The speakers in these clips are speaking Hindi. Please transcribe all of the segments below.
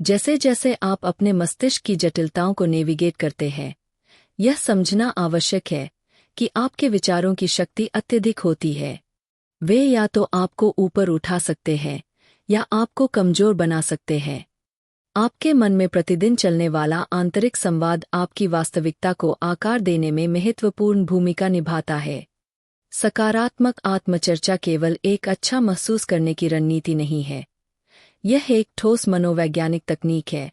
जैसे जैसे आप अपने मस्तिष्क की जटिलताओं को नेविगेट करते हैं, यह समझना आवश्यक है कि आपके विचारों की शक्ति अत्यधिक होती है। वे या तो आपको ऊपर उठा सकते हैं या आपको कमजोर बना सकते हैं। आपके मन में प्रतिदिन चलने वाला आंतरिक संवाद आपकी वास्तविकता को आकार देने में महत्वपूर्ण भूमिका निभाता है। सकारात्मक आत्मचर्चा केवल एक अच्छा महसूस करने की रणनीति नहीं है। यह एक ठोस मनोवैज्ञानिक तकनीक है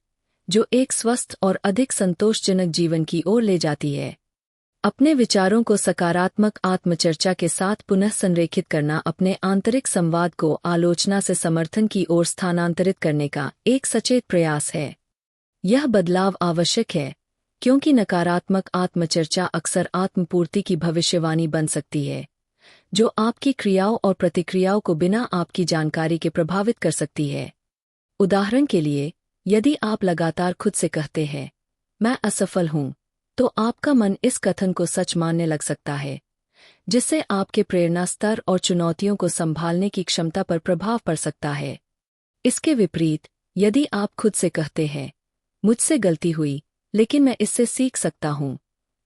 जो एक स्वस्थ और अधिक संतोषजनक जीवन की ओर ले जाती है। अपने विचारों को सकारात्मक आत्मचर्चा के साथ पुनः संरेखित करना अपने आंतरिक संवाद को आलोचना से समर्थन की ओर स्थानांतरित करने का एक सचेत प्रयास है। यह बदलाव आवश्यक है क्योंकि नकारात्मक आत्मचर्चा अक्सर आत्मपूर्ति की भविष्यवाणी बन सकती है, जो आपकी क्रियाओं और प्रतिक्रियाओं को बिना आपकी जानकारी के प्रभावित कर सकती है। उदाहरण के लिए, यदि आप लगातार खुद से कहते हैं, मैं असफल हूं, तो आपका मन इस कथन को सच मानने लग सकता है, जिससे आपके प्रेरणा स्तर और चुनौतियों को संभालने की क्षमता पर प्रभाव पड़ सकता है। इसके विपरीत, यदि आप खुद से कहते हैं, मुझसे गलती हुई, लेकिन मैं इससे सीख सकता हूं,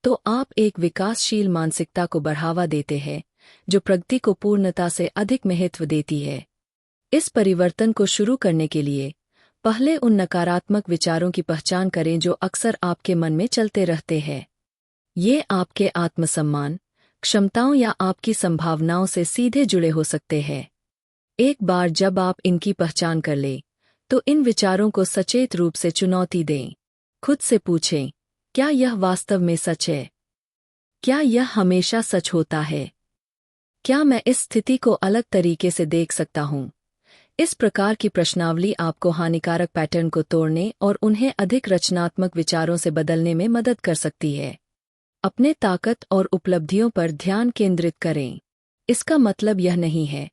तो आप एक विकासशील मानसिकता को बढ़ावा देते हैं, जो प्रगति को पूर्णता से अधिक महत्व देती है। इस परिवर्तन को शुरू करने के लिए, पहले उन नकारात्मक विचारों की पहचान करें जो अक्सर आपके मन में चलते रहते हैं। ये आपके आत्मसम्मान, क्षमताओं या आपकी संभावनाओं से सीधे जुड़े हो सकते हैं। एक बार जब आप इनकी पहचान कर लें, तो इन विचारों को सचेत रूप से चुनौती दें। खुद से पूछें, क्या यह वास्तव में सच है? क्या यह हमेशा सच होता है? क्या मैं इस स्थिति को अलग तरीके से देख सकता हूं? इस प्रकार की प्रश्नावली आपको हानिकारक पैटर्न को तोड़ने और उन्हें अधिक रचनात्मक विचारों से बदलने में मदद कर सकती है। अपने ताकत और उपलब्धियों पर ध्यान केंद्रित करें। इसका मतलब यह नहीं है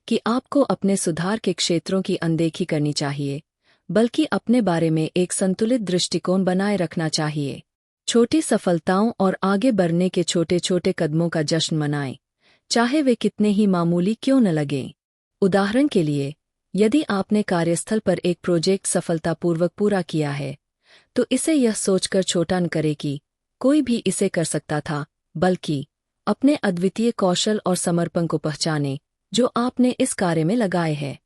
कि आपको अपने सुधार के क्षेत्रों की अनदेखी करनी चाहिए, बल्कि अपने बारे में एक संतुलित दृष्टिकोण बनाए रखना चाहिए। छोटी सफलताओं और आगे बढ़ने के छोटे छोटे कदमों का जश्न मनाएं, चाहे वे कितने ही मामूली क्यों न लगें। उदाहरण के लिए, यदि आपने कार्यस्थल पर एक प्रोजेक्ट सफलतापूर्वक पूरा किया है, तो इसे यह सोचकर छोटा न करें कि कोई भी इसे कर सकता था, बल्कि अपने अद्वितीय कौशल और समर्पण को पहचानें जो आपने इस कार्य में लगाए हैं।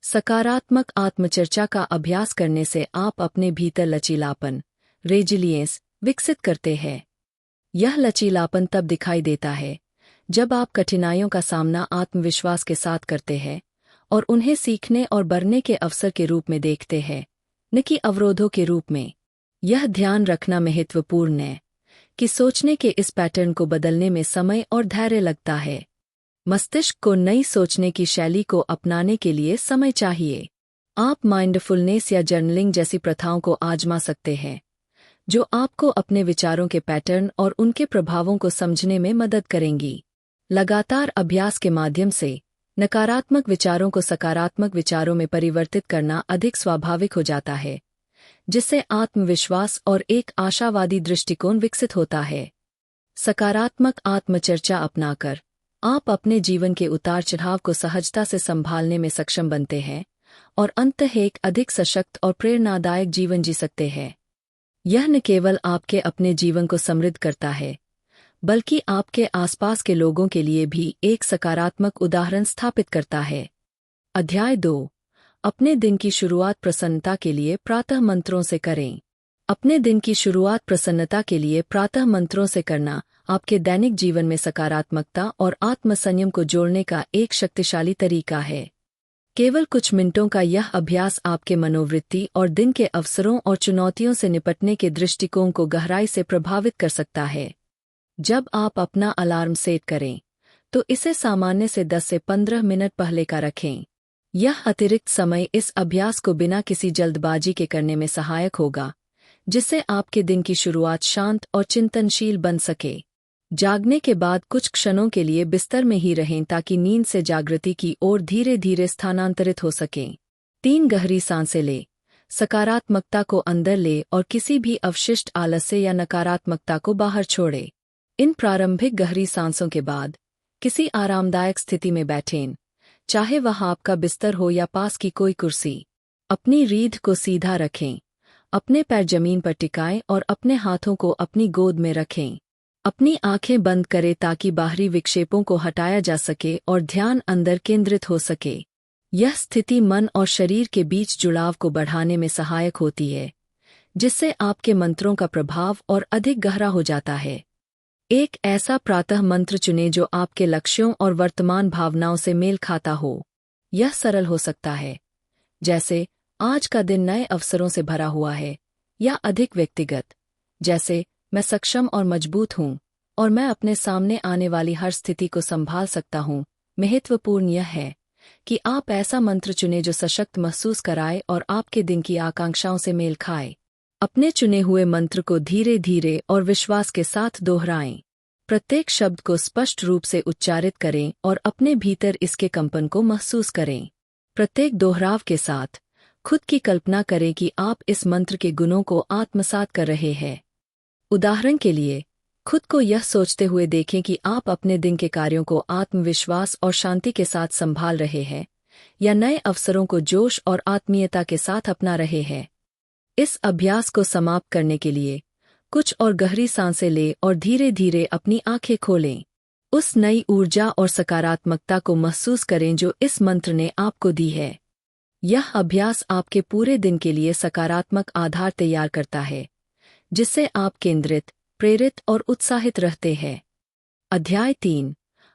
सकारात्मक आत्मचर्चा का अभ्यास करने से आप अपने भीतर लचीलापन, रेजिलियंस, विकसित करते हैं। यह लचीलापन तब दिखाई देता है जब आप कठिनाइयों का सामना आत्मविश्वास के साथ करते हैं और उन्हें सीखने और बढ़ने के अवसर के रूप में देखते हैं, न कि अवरोधों के रूप में। यह ध्यान रखना महत्वपूर्ण है कि सोचने के इस पैटर्न को बदलने में समय और धैर्य लगता है। मस्तिष्क को नई सोचने की शैली को अपनाने के लिए समय चाहिए। आप माइंडफुलनेस या जर्नलिंग जैसी प्रथाओं को आजमा सकते हैं, जो आपको अपने विचारों के पैटर्न और उनके प्रभावों को समझने में मदद करेंगी। लगातार अभ्यास के माध्यम से नकारात्मक विचारों को सकारात्मक विचारों में परिवर्तित करना अधिक स्वाभाविक हो जाता है, जिससे आत्मविश्वास और एक आशावादी दृष्टिकोण विकसित होता है। सकारात्मक आत्मचर्चा अपनाकर आप अपने जीवन के उतार चढ़ाव को सहजता से संभालने में सक्षम बनते हैं और अंततः एक अधिक सशक्त और प्रेरणादायक जीवन जी सकते हैं। यह न केवल आपके अपने जीवन को समृद्ध करता है, बल्कि आपके आसपास के लोगों के लिए भी एक सकारात्मक उदाहरण स्थापित करता है। अध्याय 2। अपने दिन की शुरुआत प्रसन्नता के लिए प्रातः मंत्रों से करें। अपने दिन की शुरुआत प्रसन्नता के लिए प्रातः मंत्रों से करना आपके दैनिक जीवन में सकारात्मकता और आत्मसंयम को जोड़ने का एक शक्तिशाली तरीका है। केवल कुछ मिनटों का यह अभ्यास आपके मनोवृत्ति और दिन के अवसरों और चुनौतियों से निपटने के दृष्टिकोण को गहराई से प्रभावित कर सकता है। जब आप अपना अलार्म सेट करें, तो इसे सामान्य से 10 से 15 मिनट पहले का रखें। यह अतिरिक्त समय इस अभ्यास को बिना किसी जल्दबाजी के करने में सहायक होगा, जिससे आपके दिन की शुरुआत शांत और चिंतनशील बन सके। जागने के बाद कुछ क्षणों के लिए बिस्तर में ही रहें ताकि नींद से जागृति की ओर धीरे धीरे स्थानांतरित हो सकें। 3 गहरी सांसें लें, सकारात्मकता को अंदर ले और किसी भी अवशिष्ट आलस्य या नकारात्मकता को बाहर छोड़े। इन प्रारंभिक गहरी सांसों के बाद किसी आरामदायक स्थिति में बैठें, चाहे वह आपका बिस्तर हो या पास की कोई कुर्सी। अपनी रीढ़ को सीधा रखें, अपने पैर जमीन पर टिकाएं और अपने हाथों को अपनी गोद में रखें। अपनी आंखें बंद करें ताकि बाहरी विक्षेपों को हटाया जा सके और ध्यान अंदर केंद्रित हो सके। यह स्थिति मन और शरीर के बीच जुड़ाव को बढ़ाने में सहायक होती है, जिससे आपके मंत्रों का प्रभाव और अधिक गहरा हो जाता है। एक ऐसा प्रातः मंत्र चुनें जो आपके लक्ष्यों और वर्तमान भावनाओं से मेल खाता हो। यह सरल हो सकता है, जैसे आज का दिन नए अवसरों से भरा हुआ है, या अधिक व्यक्तिगत, जैसे मैं सक्षम और मजबूत हूँ और मैं अपने सामने आने वाली हर स्थिति को संभाल सकता हूँ। महत्वपूर्ण यह है कि आप ऐसा मंत्र चुनें जो सशक्त महसूस कराए और आपके दिन की आकांक्षाओं से मेल खाए। अपने चुने हुए मंत्र को धीरे धीरे और विश्वास के साथ दोहराएं। प्रत्येक शब्द को स्पष्ट रूप से उच्चारित करें और अपने भीतर इसके कंपन को महसूस करें। प्रत्येक दोहराव के साथ खुद की कल्पना करें कि आप इस मंत्र के गुणों को आत्मसात कर रहे हैं। उदाहरण के लिए, खुद को यह सोचते हुए देखें कि आप अपने दिन के कार्यों को आत्मविश्वास और शांति के साथ संभाल रहे हैं, या नए अवसरों को जोश और आत्मीयता के साथ अपना रहे हैं। इस अभ्यास को समाप्त करने के लिए कुछ और गहरी सांसें लें और धीरे धीरे अपनी आंखें खोलें। उस नई ऊर्जा और सकारात्मकता को महसूस करें जो इस मंत्र ने आपको दी है। यह अभ्यास आपके पूरे दिन के लिए सकारात्मक आधार तैयार करता है, जिससे आप केंद्रित, प्रेरित और उत्साहित रहते हैं। अध्याय 3।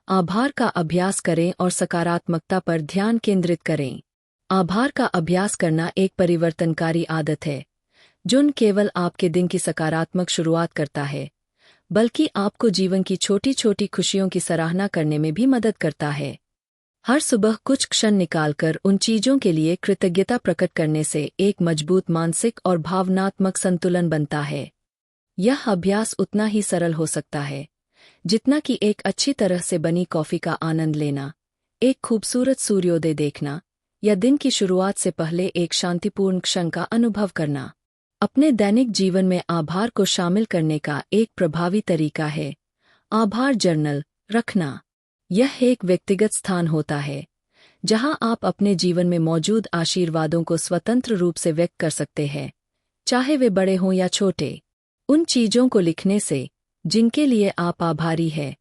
आभार का अभ्यास करें और सकारात्मकता पर ध्यान केंद्रित करें। आभार का अभ्यास करना एक परिवर्तनकारी आदत है, जो न केवल आपके दिन की सकारात्मक शुरुआत करता है, बल्कि आपको जीवन की छोटी छोटी खुशियों की सराहना करने में भी मदद करता है। हर सुबह कुछ क्षण निकालकर उन चीजों के लिए कृतज्ञता प्रकट करने से एक मजबूत मानसिक और भावनात्मक संतुलन बनता है। यह अभ्यास उतना ही सरल हो सकता है जितना कि एक अच्छी तरह से बनी कॉफी का आनंद लेना, एक खूबसूरत सूर्योदय देखना, या दिन की शुरुआत से पहले एक शांतिपूर्ण क्षण का अनुभव करना। अपने दैनिक जीवन में आभार को शामिल करने का एक प्रभावी तरीका है आभार जर्नल रखना। यह एक व्यक्तिगत स्थान होता है जहां आप अपने जीवन में मौजूद आशीर्वादों को स्वतंत्र रूप से व्यक्त कर सकते हैं, चाहे वे बड़े हों या छोटे। उन चीजों को लिखने से जिनके लिए आप आभारी हैं,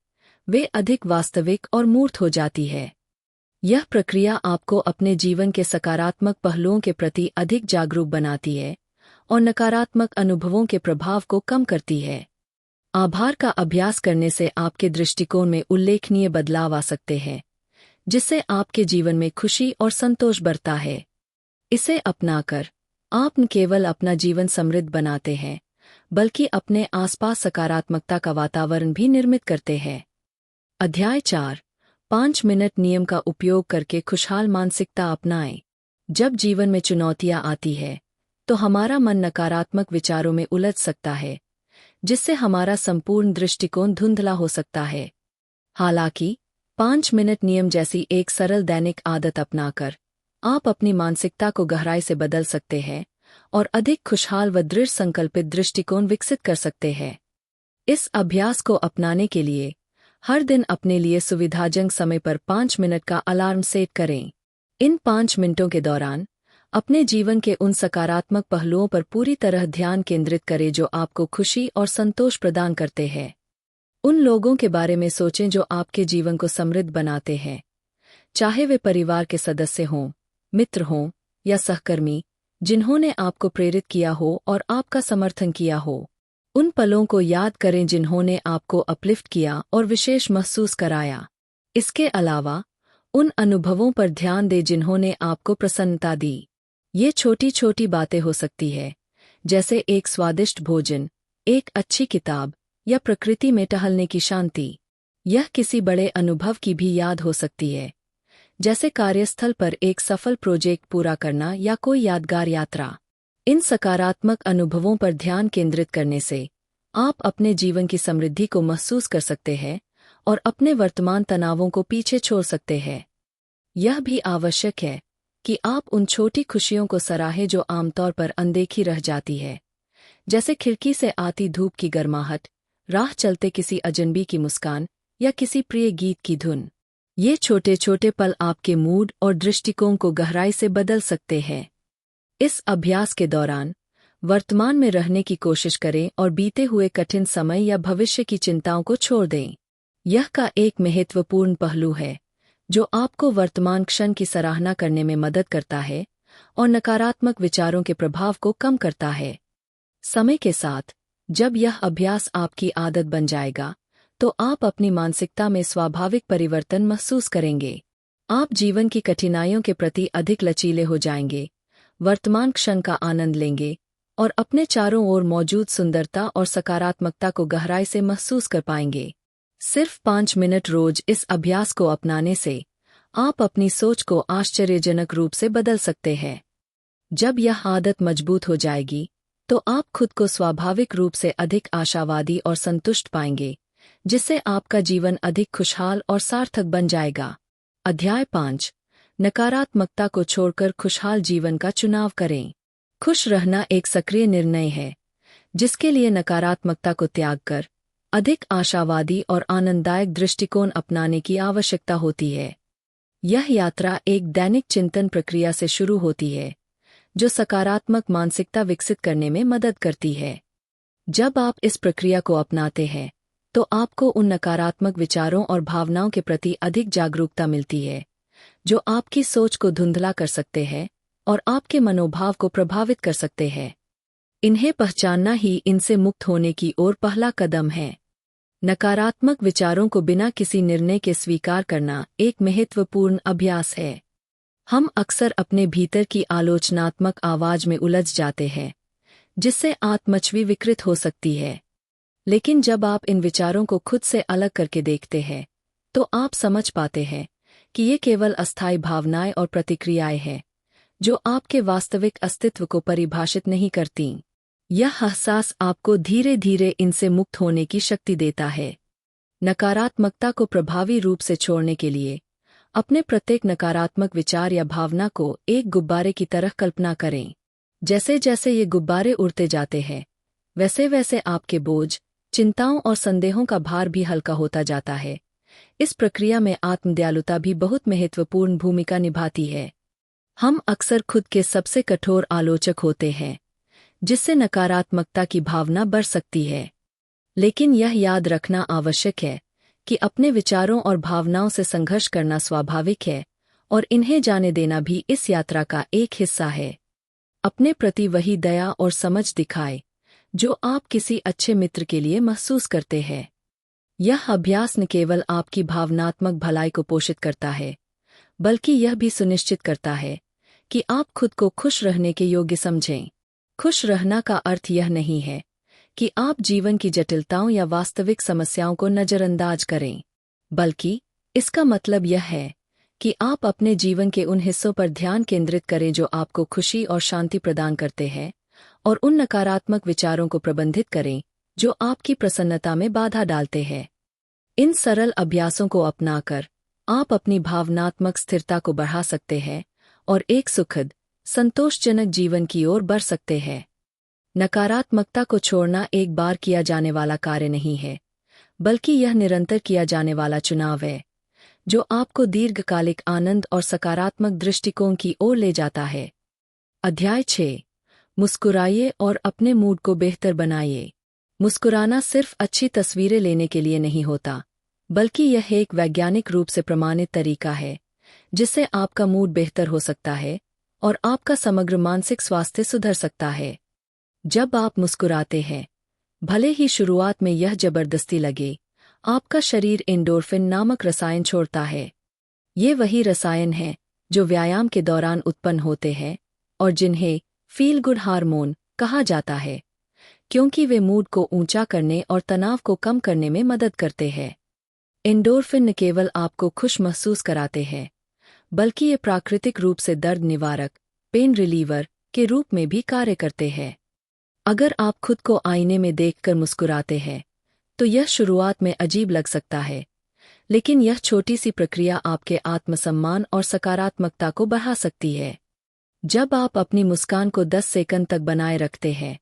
वे अधिक वास्तविक और मूर्त हो जाती है। यह प्रक्रिया आपको अपने जीवन के सकारात्मक पहलुओं के प्रति अधिक जागरूक बनाती है और नकारात्मक अनुभवों के प्रभाव को कम करती है। आभार का अभ्यास करने से आपके दृष्टिकोण में उल्लेखनीय बदलाव आ सकते हैं, जिससे आपके जीवन में खुशी और संतोष बढ़ता है। इसे अपनाकर आप न केवल अपना जीवन समृद्ध बनाते हैं, बल्कि अपने आसपास सकारात्मकता का वातावरण भी निर्मित करते हैं। अध्याय 4। 5 मिनट नियम का उपयोग करके खुशहाल मानसिकता अपनाएं। जब जीवन में चुनौतियां आती है, तो हमारा मन नकारात्मक विचारों में उलझ सकता है, जिससे हमारा संपूर्ण दृष्टिकोण धुंधला हो सकता है। हालांकि 5 मिनट नियम जैसी एक सरल दैनिक आदत अपनाकर आप अपनी मानसिकता को गहराई से बदल सकते हैं और अधिक खुशहाल व दृढ़ संकल्पित दृष्टिकोण विकसित कर सकते हैं। इस अभ्यास को अपनाने के लिए हर दिन अपने लिए सुविधाजनक समय पर 5 मिनट का अलार्म सेट करें। इन 5 मिनटों के दौरान अपने जीवन के उन सकारात्मक पहलुओं पर पूरी तरह ध्यान केंद्रित करें जो आपको खुशी और संतोष प्रदान करते हैं। उन लोगों के बारे में सोचें जो आपके जीवन को समृद्ध बनाते हैं, चाहे वे परिवार के सदस्य हों, मित्र हों या सहकर्मी, जिन्होंने आपको प्रेरित किया हो और आपका समर्थन किया हो। उन पलों को याद करें जिन्होंने आपको अपलिफ्ट किया और विशेष महसूस कराया। इसके अलावा उन अनुभवों पर ध्यान दें जिन्होंने आपको प्रसन्नता दी। ये छोटी छोटी बातें हो सकती है, जैसे एक स्वादिष्ट भोजन, एक अच्छी किताब या प्रकृति में टहलने की शांति। यह किसी बड़े अनुभव की भी याद हो सकती है, जैसे कार्यस्थल पर एक सफल प्रोजेक्ट पूरा करना या कोई यादगार यात्रा। इन सकारात्मक अनुभवों पर ध्यान केंद्रित करने से आप अपने जीवन की समृद्धि को महसूस कर सकते हैं और अपने वर्तमान तनावों को पीछे छोड़ सकते हैं। यह भी आवश्यक है कि आप उन छोटी खुशियों को सराहें जो आमतौर पर अनदेखी रह जाती है, जैसे खिड़की से आती धूप की गर्माहट, राह चलते किसी अजनबी की मुस्कान या किसी प्रिय गीत की धुन। ये छोटे छोटे पल आपके मूड और दृष्टिकोण को गहराई से बदल सकते हैं। इस अभ्यास के दौरान वर्तमान में रहने की कोशिश करें और बीते हुए कठिन समय या भविष्य की चिंताओं को छोड़ दें। यह का एक महत्वपूर्ण पहलू है जो आपको वर्तमान क्षण की सराहना करने में मदद करता है और नकारात्मक विचारों के प्रभाव को कम करता है। समय के साथ जब यह अभ्यास आपकी आदत बन जाएगा तो आप अपनी मानसिकता में स्वाभाविक परिवर्तन महसूस करेंगे। आप जीवन की कठिनाइयों के प्रति अधिक लचीले हो जाएंगे, वर्तमान क्षण का आनंद लेंगे और अपने चारों ओर मौजूद सुंदरता और सकारात्मकता को गहराई से महसूस कर पाएंगे। सिर्फ 5 मिनट रोज इस अभ्यास को अपनाने से आप अपनी सोच को आश्चर्यजनक रूप से बदल सकते हैं। जब यह आदत मजबूत हो जाएगी तो आप खुद को स्वाभाविक रूप से अधिक आशावादी और संतुष्ट पाएंगे, जिससे आपका जीवन अधिक खुशहाल और सार्थक बन जाएगा। अध्याय 5 नकारात्मकता को छोड़कर खुशहाल जीवन का चुनाव करें। खुश रहना एक सक्रिय निर्णय है, जिसके लिए नकारात्मकता को त्याग कर अधिक आशावादी और आनंददायक दृष्टिकोण अपनाने की आवश्यकता होती है। यह यात्रा एक दैनिक चिंतन प्रक्रिया से शुरू होती है, जो सकारात्मक मानसिकता विकसित करने में मदद करती है। जब आप इस प्रक्रिया को अपनाते हैं, तो आपको उन नकारात्मक विचारों और भावनाओं के प्रति अधिक जागरूकता मिलती है, जो आपकी सोच को धुंधला कर सकते हैं और आपके मनोभाव को प्रभावित कर सकते हैं। इन्हें पहचानना ही इनसे मुक्त होने की ओर पहला कदम है। नकारात्मक विचारों को बिना किसी निर्णय के स्वीकार करना एक महत्वपूर्ण अभ्यास है। हम अक्सर अपने भीतर की आलोचनात्मक आवाज में उलझ जाते हैं, जिससे आत्मछवि विकृत हो सकती है। लेकिन जब आप इन विचारों को खुद से अलग करके देखते हैं, तो आप समझ पाते हैं कि ये केवल अस्थायी भावनाएं और प्रतिक्रियाएं हैं, जो आपके वास्तविक अस्तित्व को परिभाषित नहीं करतीं। यह एहसास आपको धीरे धीरे इनसे मुक्त होने की शक्ति देता है। नकारात्मकता को प्रभावी रूप से छोड़ने के लिए अपने प्रत्येक नकारात्मक विचार या भावना को एक गुब्बारे की तरह कल्पना करें। जैसे जैसे ये गुब्बारे उड़ते जाते हैं, वैसे वैसे आपके बोझ, चिंताओं और संदेहों का भार भी हल्का होता जाता है। इस प्रक्रिया में आत्मदयालुता भी बहुत महत्वपूर्ण भूमिका निभाती है। हम अक्सर खुद के सबसे कठोर आलोचक होते हैं, जिससे नकारात्मकता की भावना बढ़ सकती है। लेकिन यह याद रखना आवश्यक है कि अपने विचारों और भावनाओं से संघर्ष करना स्वाभाविक है और इन्हें जाने देना भी इस यात्रा का एक हिस्सा है। अपने प्रति वही दया और समझ दिखाए जो आप किसी अच्छे मित्र के लिए महसूस करते हैं। यह अभ्यास न केवल आपकी भावनात्मक भलाई को पोषित करता है, बल्कि यह भी सुनिश्चित करता है कि आप खुद को खुश रहने के योग्य समझें। खुश रहना का अर्थ यह नहीं है कि आप जीवन की जटिलताओं या वास्तविक समस्याओं को नजरअंदाज करें, बल्कि इसका मतलब यह है कि आप अपने जीवन के उन हिस्सों पर ध्यान केंद्रित करें जो आपको खुशी और शांति प्रदान करते हैं, और उन नकारात्मक विचारों को प्रबंधित करें जो आपकी प्रसन्नता में बाधा डालते हैं। इन सरल अभ्यासों को अपनाकर आप अपनी भावनात्मक स्थिरता को बढ़ा सकते हैं और एक सुखद, संतोषजनक जीवन की ओर बढ़ सकते हैं। नकारात्मकता को छोड़ना एक बार किया जाने वाला कार्य नहीं है, बल्कि यह निरंतर किया जाने वाला चुनाव है, जो आपको दीर्घकालिक आनंद और सकारात्मक दृष्टिकोण की ओर ले जाता है। अध्याय 6 मुस्कुराइए और अपने मूड को बेहतर बनाइए। मुस्कुराना सिर्फ अच्छी तस्वीरें लेने के लिए नहीं होता, बल्कि यह एक वैज्ञानिक रूप से प्रमाणित तरीका है जिससे आपका मूड बेहतर हो सकता है और आपका समग्र मानसिक स्वास्थ्य सुधर सकता है। जब आप मुस्कुराते हैं, भले ही शुरुआत में यह जबरदस्ती लगे, आपका शरीर एंडोर्फिन नामक रसायन छोड़ता है। ये वही रसायन हैं जो व्यायाम के दौरान उत्पन्न होते हैं और जिन्हें फील गुड हार्मोन कहा जाता है, क्योंकि वे मूड को ऊंचा करने और तनाव को कम करने में मदद करते हैं। एंडोर्फिन न केवल आपको खुश महसूस कराते हैं, बल्कि ये प्राकृतिक रूप से दर्द निवारक, पेन रिलीवर के रूप में भी कार्य करते हैं। अगर आप खुद को आईने में देखकर मुस्कुराते हैं, तो यह शुरुआत में अजीब लग सकता है, लेकिन यह छोटी सी प्रक्रिया आपके आत्मसम्मान और सकारात्मकता को बढ़ा सकती है। जब आप अपनी मुस्कान को 10 सेकंड तक बनाए रखते हैं,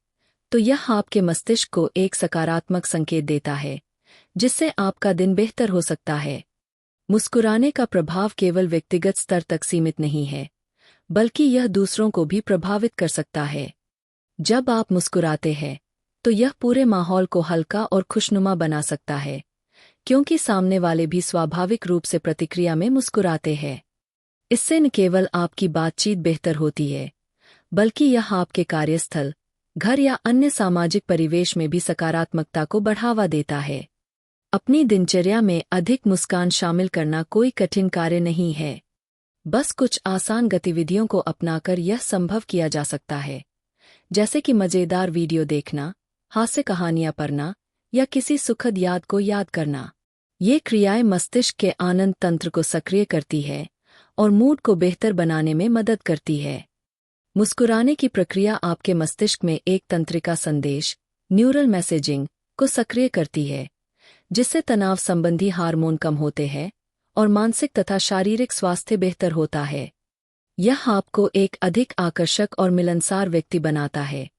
तो यह आपके मस्तिष्क को एक सकारात्मक संकेत देता है, जिससे आपका दिन बेहतर हो सकता है। मुस्कुराने का प्रभाव केवल व्यक्तिगत स्तर तक सीमित नहीं है, बल्कि यह दूसरों को भी प्रभावित कर सकता है। जब आप मुस्कुराते हैं तो यह पूरे माहौल को हल्का और खुशनुमा बना सकता है, क्योंकि सामने वाले भी स्वाभाविक रूप से प्रतिक्रिया में मुस्कुराते हैं। इससे न केवल आपकी बातचीत बेहतर होती है, बल्कि यह आपके कार्यस्थल, घर या अन्य सामाजिक परिवेश में भी सकारात्मकता को बढ़ावा देता है। अपनी दिनचर्या में अधिक मुस्कान शामिल करना कोई कठिन कार्य नहीं है। बस कुछ आसान गतिविधियों को अपनाकर यह संभव किया जा सकता है, जैसे कि मजेदार वीडियो देखना, हास्य कहानियां पढ़ना या किसी सुखद याद को याद करना। ये क्रियाएं मस्तिष्क के आनंद तंत्र को सक्रिय करती है और मूड को बेहतर बनाने में मदद करती है। मुस्कुराने की प्रक्रिया आपके मस्तिष्क में एक तंत्रिका संदेश, न्यूरल मैसेजिंग, को सक्रिय करती है, जिससे तनाव संबंधी हार्मोन कम होते हैं और मानसिक तथा शारीरिक स्वास्थ्य बेहतर होता है। यह आपको एक अधिक आकर्षक और मिलनसार व्यक्ति बनाता है,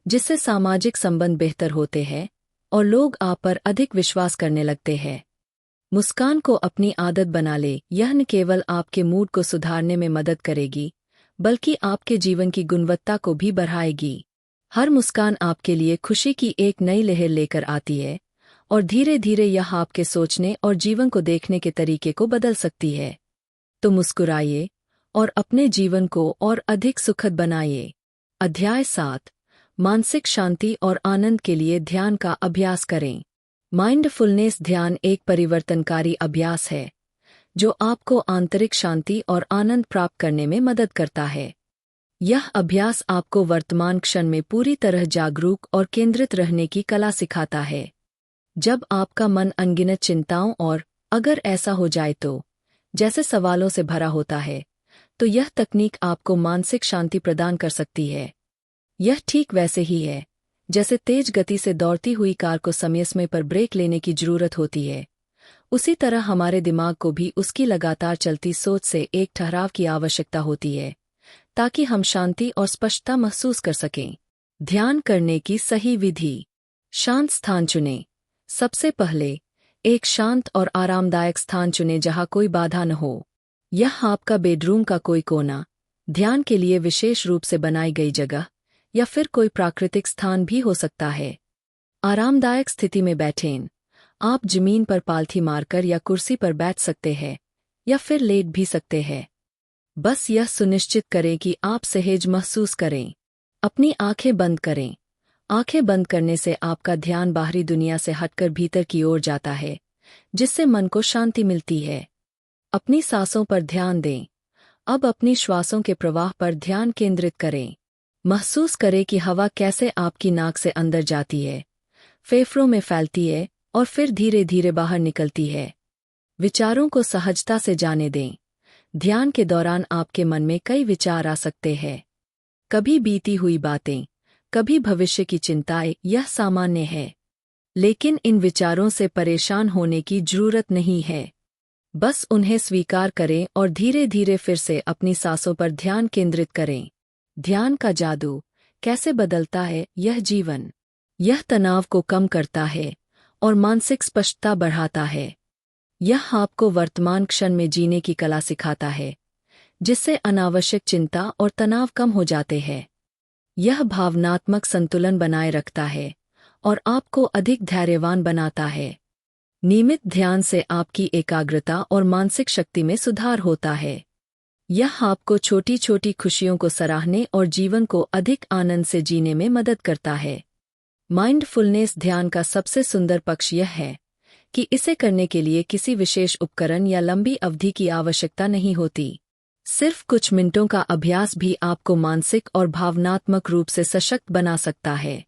जिससे सामाजिक संबंध बेहतर होते हैं और लोग आप पर अधिक विश्वास करने लगते हैं। मुस्कान को अपनी आदत बना ले। यह न केवल आपके मूड को सुधारने में मदद करेगी, बल्कि आपके जीवन की गुणवत्ता को भी बढ़ाएगी। हर मुस्कान आपके लिए खुशी की एक नई लहर लेकर आती है और धीरे धीरे यह आपके सोचने और जीवन को देखने के तरीके को बदल सकती है। तो मुस्कुराइए और अपने जीवन को और अधिक सुखद बनाइए। अध्याय 7, मानसिक शांति और आनंद के लिए ध्यान का अभ्यास करें। माइंडफुलनेस ध्यान एक परिवर्तनकारी अभ्यास है जो आपको आंतरिक शांति और आनंद प्राप्त करने में मदद करता है। यह अभ्यास आपको वर्तमान क्षण में पूरी तरह जागरूक और केंद्रित रहने की कला सिखाता है। जब आपका मन अनगिनत चिंताओं और अगर ऐसा हो जाए तो जैसे सवालों से भरा होता है, तो यह तकनीक आपको मानसिक शांति प्रदान कर सकती है। यह ठीक वैसे ही है जैसे तेज गति से दौड़ती हुई कार को समय पर ब्रेक लेने की जरूरत होती है। उसी तरह हमारे दिमाग को भी उसकी लगातार चलती सोच से एक ठहराव की आवश्यकता होती है, ताकि हम शांति और स्पष्टता महसूस कर सकें। ध्यान करने की सही विधि। शांत स्थान चुनें। सबसे पहले एक शांत और आरामदायक स्थान चुनें जहां कोई बाधा न हो। यह आपका बेडरूम का कोई कोना, ध्यान के लिए विशेष रूप से बनाई गई जगह, या फिर कोई प्राकृतिक स्थान भी हो सकता है। आरामदायक स्थिति में बैठें। आप जमीन पर पालथी मारकर या कुर्सी पर बैठ सकते हैं या फिर लेट भी सकते हैं। बस यह सुनिश्चित करें कि आप सहज महसूस करें। अपनी आंखें बंद करें। आंखें बंद करने से आपका ध्यान बाहरी दुनिया से हटकर भीतर की ओर जाता है, जिससे मन को शांति मिलती है। अपनी सांसों पर ध्यान दें। अब अपनी श्वासों के प्रवाह पर ध्यान केंद्रित करें। महसूस करें कि हवा कैसे आपकी नाक से अंदर जाती है, फेफड़ों में फैलती है और फिर धीरे धीरे बाहर निकलती है। विचारों को सहजता से जाने दें। ध्यान के दौरान आपके मन में कई विचार आ सकते हैं। कभी बीती हुई बातें, कभी भविष्य की चिंताएं, यह सामान्य है। लेकिन इन विचारों से परेशान होने की जरूरत नहीं है। बस उन्हें स्वीकार करें और धीरे धीरे फिर से अपनी सांसों पर ध्यान केंद्रित करें। ध्यान का जादू कैसे बदलता है यह जीवन। यह तनाव को कम करता है और मानसिक स्पष्टता बढ़ाता है। यह आपको वर्तमान क्षण में जीने की कला सिखाता है, जिससे अनावश्यक चिंता और तनाव कम हो जाते हैं। यह भावनात्मक संतुलन बनाए रखता है और आपको अधिक धैर्यवान बनाता है। नियमित ध्यान से आपकी एकाग्रता और मानसिक शक्ति में सुधार होता है। यह आपको छोटी छोटी खुशियों को सराहने और जीवन को अधिक आनंद से जीने में मदद करता है। माइंडफुलनेस ध्यान का सबसे सुंदर पक्ष यह है कि इसे करने के लिए किसी विशेष उपकरण या लंबी अवधि की आवश्यकता नहीं होती। सिर्फ कुछ मिनटों का अभ्यास भी आपको मानसिक और भावनात्मक रूप से सशक्त बना सकता है।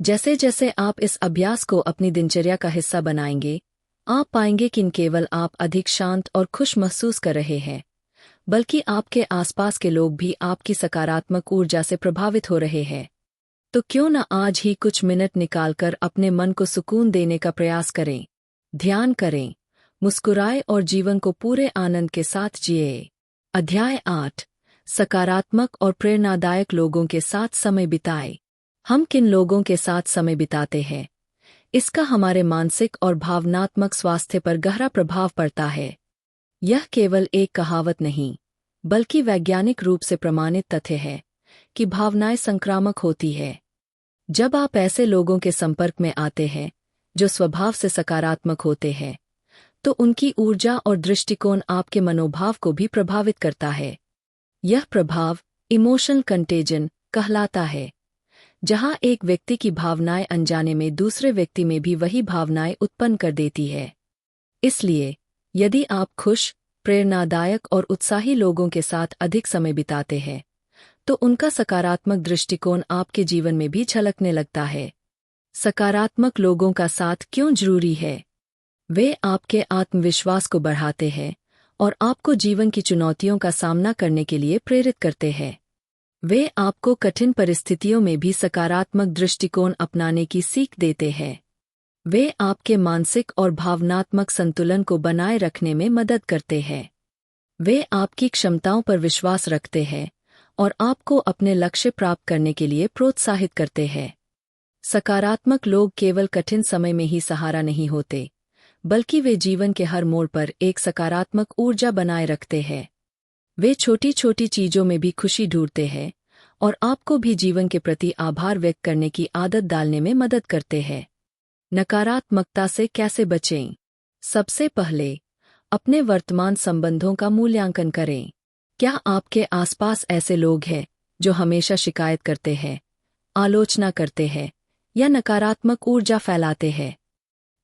जैसे जैसे आप इस अभ्यास को अपनी दिनचर्या का हिस्सा बनाएंगे, आप पाएंगे कि न केवल आप अधिक शांत और खुश महसूस कर रहे हैं, बल्कि आपके आसपास के लोग भी आपकी सकारात्मक ऊर्जा से प्रभावित हो रहे हैं। तो क्यों न आज ही कुछ मिनट निकालकर अपने मन को सुकून देने का प्रयास करें। ध्यान करें, मुस्कुराएं और जीवन को पूरे आनंद के साथ जिए। अध्याय 8, सकारात्मक और प्रेरणादायक लोगों के साथ समय बिताएं। हम किन लोगों के साथ समय बिताते हैं, इसका हमारे मानसिक और भावनात्मक स्वास्थ्य पर गहरा प्रभाव पड़ता है। यह केवल एक कहावत नहीं, बल्कि वैज्ञानिक रूप से प्रमाणित तथ्य है कि भावनाएं संक्रामक होती है। जब आप ऐसे लोगों के संपर्क में आते हैं जो स्वभाव से सकारात्मक होते हैं, तो उनकी ऊर्जा और दृष्टिकोण आपके मनोभाव को भी प्रभावित करता है। यह प्रभाव इमोशनल कंटेजन कहलाता है, जहां एक व्यक्ति की भावनाएं अनजाने में दूसरे व्यक्ति में भी वही भावनाएं उत्पन्न कर देती है। इसलिए यदि आप खुश, प्रेरणादायक और उत्साही लोगों के साथ अधिक समय बिताते हैं, तो उनका सकारात्मक दृष्टिकोण आपके जीवन में भी झलकने लगता है। सकारात्मक लोगों का साथ क्यों जरूरी है? वे आपके आत्मविश्वास को बढ़ाते हैं और आपको जीवन की चुनौतियों का सामना करने के लिए प्रेरित करते हैं। वे आपको कठिन परिस्थितियों में भी सकारात्मक दृष्टिकोण अपनाने की सीख देते हैं। वे आपके मानसिक और भावनात्मक संतुलन को बनाए रखने में मदद करते हैं। वे आपकी क्षमताओं पर विश्वास रखते हैं और आपको अपने लक्ष्य प्राप्त करने के लिए प्रोत्साहित करते हैं। सकारात्मक लोग केवल कठिन समय में ही सहारा नहीं होते, बल्कि वे जीवन के हर मोड़ पर एक सकारात्मक ऊर्जा बनाए रखते हैं। वे छोटी छोटी चीजों में भी खुशी ढूंढते हैं और आपको भी जीवन के प्रति आभार व्यक्त करने की आदत डालने में मदद करते हैं। नकारात्मकता से कैसे बचें? सबसे पहले अपने वर्तमान संबंधों का मूल्यांकन करें। क्या आपके आसपास ऐसे लोग हैं जो हमेशा शिकायत करते हैं, आलोचना करते हैं या नकारात्मक ऊर्जा फैलाते हैं?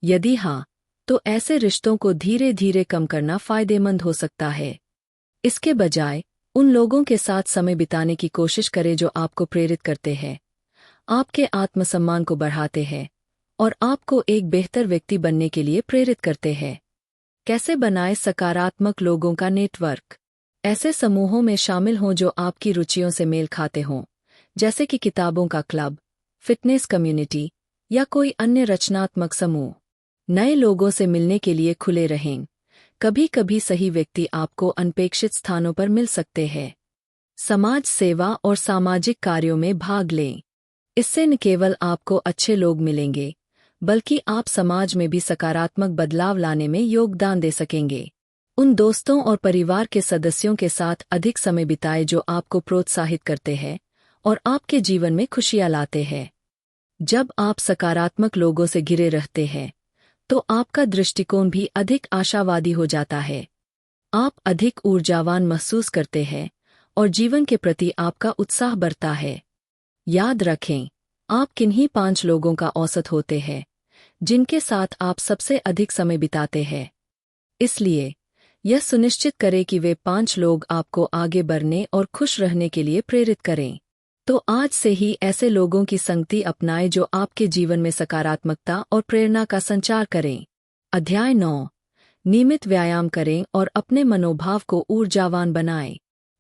यदि हाँ, तो ऐसे रिश्तों को धीरे धीरे कम करना फायदेमंद हो सकता है। इसके बजाय उन लोगों के साथ समय बिताने की कोशिश करें जो आपको प्रेरित करते हैं, आपके आत्मसम्मान को बढ़ाते हैं और आपको एक बेहतर व्यक्ति बनने के लिए प्रेरित करते हैं। कैसे बनाएं सकारात्मक लोगों का नेटवर्क? ऐसे समूहों में शामिल हों जो आपकी रुचियों से मेल खाते हों, जैसे कि किताबों का क्लब, फिटनेस कम्युनिटी या कोई अन्य रचनात्मक समूह। नए लोगों से मिलने के लिए खुले रहें। कभी कभी सही व्यक्ति आपको अनपेक्षित स्थानों पर मिल सकते हैं। समाज सेवा और सामाजिक कार्यों में भाग लें। इससे न केवल आपको अच्छे लोग मिलेंगे, बल्कि आप समाज में भी सकारात्मक बदलाव लाने में योगदान दे सकेंगे। उन दोस्तों और परिवार के सदस्यों के साथ अधिक समय बिताएं जो आपको प्रोत्साहित करते हैं और आपके जीवन में खुशियां लाते हैं। जब आप सकारात्मक लोगों से घिरे रहते हैं, तो आपका दृष्टिकोण भी अधिक आशावादी हो जाता है। आप अधिक ऊर्जावान महसूस करते हैं और जीवन के प्रति आपका उत्साह बढ़ता है। याद रखें, आप किन्हीं 5 लोगों का औसत होते हैं जिनके साथ आप सबसे अधिक समय बिताते हैं। इसलिए यह सुनिश्चित करें कि वे 5 लोग आपको आगे बढ़ने और खुश रहने के लिए प्रेरित करें। तो आज से ही ऐसे लोगों की संगति अपनाएं जो आपके जीवन में सकारात्मकता और प्रेरणा का संचार करें। अध्याय 9। नियमित व्यायाम करें और अपने मनोभाव को ऊर्जावान बनाएं।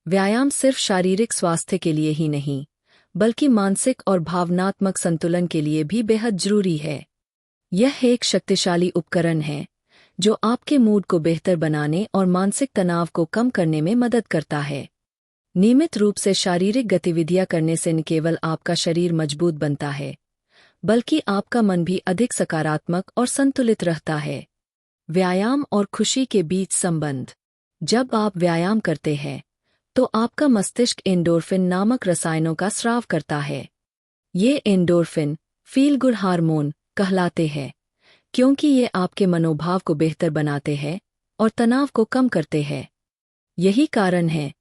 व्यायाम सिर्फ शारीरिक स्वास्थ्य के लिए ही नहीं, बल्कि मानसिक और भावनात्मक संतुलन के लिए भी बेहद जरूरी है। यह एक शक्तिशाली उपकरण है जो आपके मूड को बेहतर बनाने और मानसिक तनाव को कम करने में मदद करता है। नियमित रूप से शारीरिक गतिविधियां करने से न केवल आपका शरीर मजबूत बनता है, बल्कि आपका मन भी अधिक सकारात्मक और संतुलित रहता है। व्यायाम और खुशी के बीच संबंध। जब आप व्यायाम करते हैं, तो आपका मस्तिष्क एंडोर्फिन नामक रसायनों का स्राव करता है। ये एंडोर्फिन फील गुड हार्मोन कहलाते हैं, क्योंकि ये आपके मनोभाव को बेहतर बनाते हैं और तनाव को कम करते हैं। यही कारण है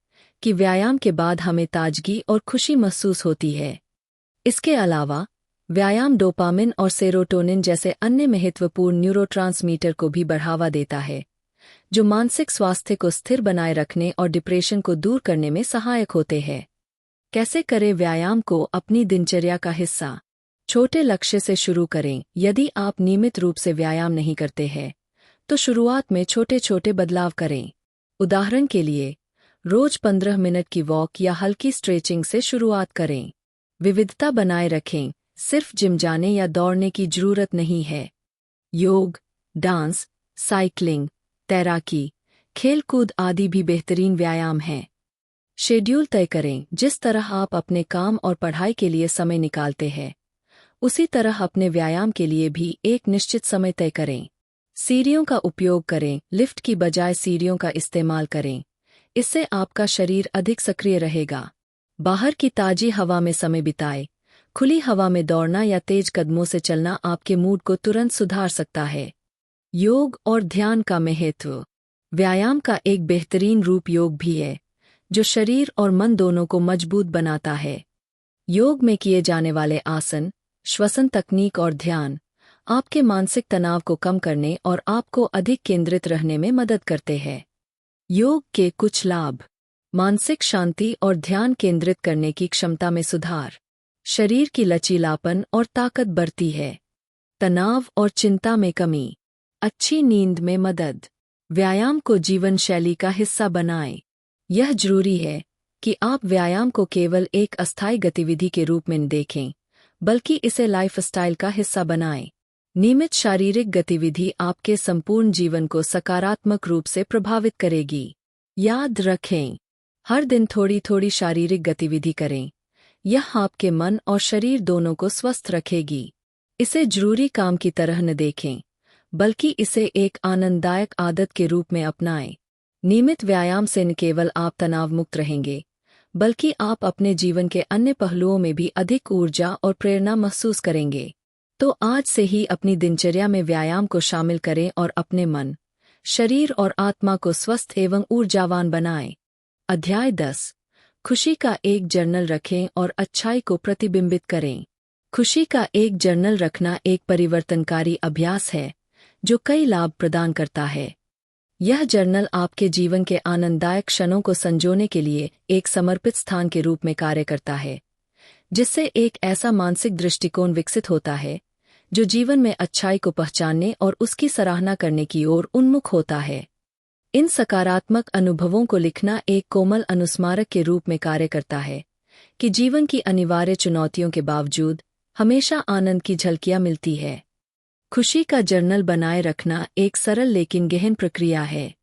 कि व्यायाम के बाद हमें ताजगी और खुशी महसूस होती है। इसके अलावा व्यायाम डोपामिन और सेरोटोनिन जैसे अन्य महत्वपूर्ण न्यूरोट्रांसमीटर को भी बढ़ावा देता है, जो मानसिक स्वास्थ्य को स्थिर बनाए रखने और डिप्रेशन को दूर करने में सहायक होते हैं। कैसे करें व्यायाम को अपनी दिनचर्या का हिस्सा? छोटे लक्ष्य से शुरू करें। यदि आप नियमित रूप से व्यायाम नहीं करते हैं, तो शुरुआत में छोटे छोटे बदलाव करें। उदाहरण के लिए, रोज 15 मिनट की वॉक या हल्की स्ट्रेचिंग से शुरुआत करें। विविधता बनाए रखें, सिर्फ जिम जाने या दौड़ने की जरूरत नहीं है। योग, डांस, साइकिलिंग, तैराकी, खेलकूद आदि भी बेहतरीन व्यायाम हैं। शेड्यूल तय करें। जिस तरह आप अपने काम और पढ़ाई के लिए समय निकालते हैं, उसी तरह अपने व्यायाम के लिए भी एक निश्चित समय तय करें। सीढ़ियों का उपयोग करें, लिफ्ट की बजाय सीढ़ियों का इस्तेमाल करें। इससे आपका शरीर अधिक सक्रिय रहेगा। बाहर की ताजी हवा में समय बिताए। खुली हवा में दौड़ना या तेज कदमों से चलना आपके मूड को तुरंत सुधार सकता है। योग और ध्यान का महत्व। व्यायाम का एक बेहतरीन रूप योग भी है, जो शरीर और मन दोनों को मजबूत बनाता है। योग में किए जाने वाले आसन, श्वसन तकनीक और ध्यान आपके मानसिक तनाव को कम करने और आपको अधिक केंद्रित रहने में मदद करते हैं। योग के कुछ लाभ। मानसिक शांति और ध्यान केंद्रित करने की क्षमता में सुधार। शरीर की लचीलापन और ताकत बढ़ती है। तनाव और चिंता में कमी। अच्छी नींद में मदद। व्यायाम को जीवन शैली का हिस्सा बनाएं। यह जरूरी है कि आप व्यायाम को केवल एक अस्थायी गतिविधि के रूप में न देखें, बल्कि इसे लाइफस्टाइल का हिस्सा बनाएं। नियमित शारीरिक गतिविधि आपके संपूर्ण जीवन को सकारात्मक रूप से प्रभावित करेगी। याद रखें, हर दिन थोड़ी थोड़ी शारीरिक गतिविधि करें। यह आपके मन और शरीर दोनों को स्वस्थ रखेगी। इसे जरूरी काम की तरह न देखें, बल्कि इसे एक आनंददायक आदत के रूप में अपनाएं। नियमित व्यायाम से न केवल आप तनाव मुक्त रहेंगे, बल्कि आप अपने जीवन के अन्य पहलुओं में भी अधिक ऊर्जा और प्रेरणा महसूस करेंगे। तो आज से ही अपनी दिनचर्या में व्यायाम को शामिल करें और अपने मन, शरीर और आत्मा को स्वस्थ एवं ऊर्जावान बनाएं। अध्याय 10। खुशी का एक जर्नल रखें और अच्छाई को प्रतिबिंबित करें। खुशी का एक जर्नल रखना एक परिवर्तनकारी अभ्यास है, जो कई लाभ प्रदान करता है। यह जर्नल आपके जीवन के आनंददायक क्षणों को संजोने के लिए एक समर्पित स्थान के रूप में कार्य करता है, जिससे एक ऐसा मानसिक दृष्टिकोण विकसित होता है जो जीवन में अच्छाई को पहचानने और उसकी सराहना करने की ओर उन्मुख होता है। इन सकारात्मक अनुभवों को लिखना एक कोमल अनुस्मारक के रूप में कार्य करता है कि जीवन की अनिवार्य चुनौतियों के बावजूद हमेशा आनंद की झलकियां मिलती है। खुशी का जर्नल बनाए रखना एक सरल लेकिन गहन प्रक्रिया है।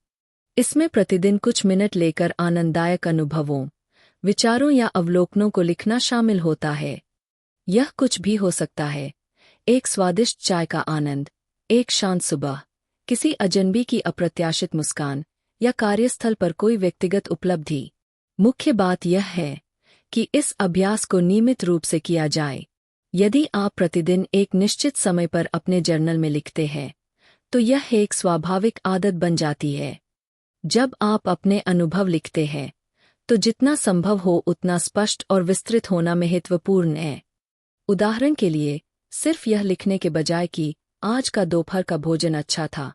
इसमें प्रतिदिन कुछ मिनट लेकर आनंददायक अनुभवों, विचारों या अवलोकनों को लिखना शामिल होता है। यह कुछ भी हो सकता है: एक स्वादिष्ट चाय का आनंद, एक शांत सुबह, किसी अजनबी की अप्रत्याशित मुस्कान या कार्यस्थल पर कोई व्यक्तिगत उपलब्धि। मुख्य बात यह है कि इस अभ्यास को नियमित रूप से किया जाए। यदि आप प्रतिदिन एक निश्चित समय पर अपने जर्नल में लिखते हैं, तो यह एक स्वाभाविक आदत बन जाती है। जब आप अपने अनुभव लिखते हैं, तो जितना संभव हो उतना स्पष्ट और विस्तृत होना महत्वपूर्ण है। उदाहरण के लिए, सिर्फ यह लिखने के बजाय कि आज का दोपहर का भोजन अच्छा था,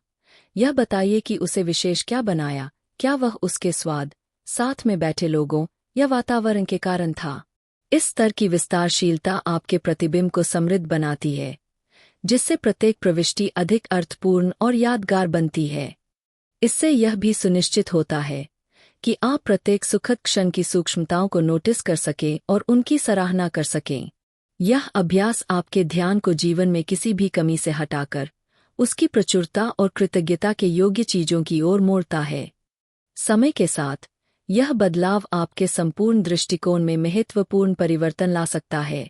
यह बताइए कि उसे विशेष क्या बनाया, क्या वह उसके स्वाद, साथ में बैठे लोगों या वातावरण के कारण था। इस स्तर की विस्तारशीलता आपके प्रतिबिंब को समृद्ध बनाती है, जिससे प्रत्येक प्रविष्टि अधिक अर्थपूर्ण और यादगार बनती है। इससे यह भी सुनिश्चित होता है कि आप प्रत्येक सुखद क्षण की सूक्ष्मताओं को नोटिस कर सकें और उनकी सराहना कर सकें। यह अभ्यास आपके ध्यान को जीवन में किसी भी कमी से हटाकर उसकी प्रचुरता और कृतज्ञता के योग्य चीजों की ओर मोड़ता है। समय के साथ यह बदलाव आपके संपूर्ण दृष्टिकोण में महत्वपूर्ण परिवर्तन ला सकता है।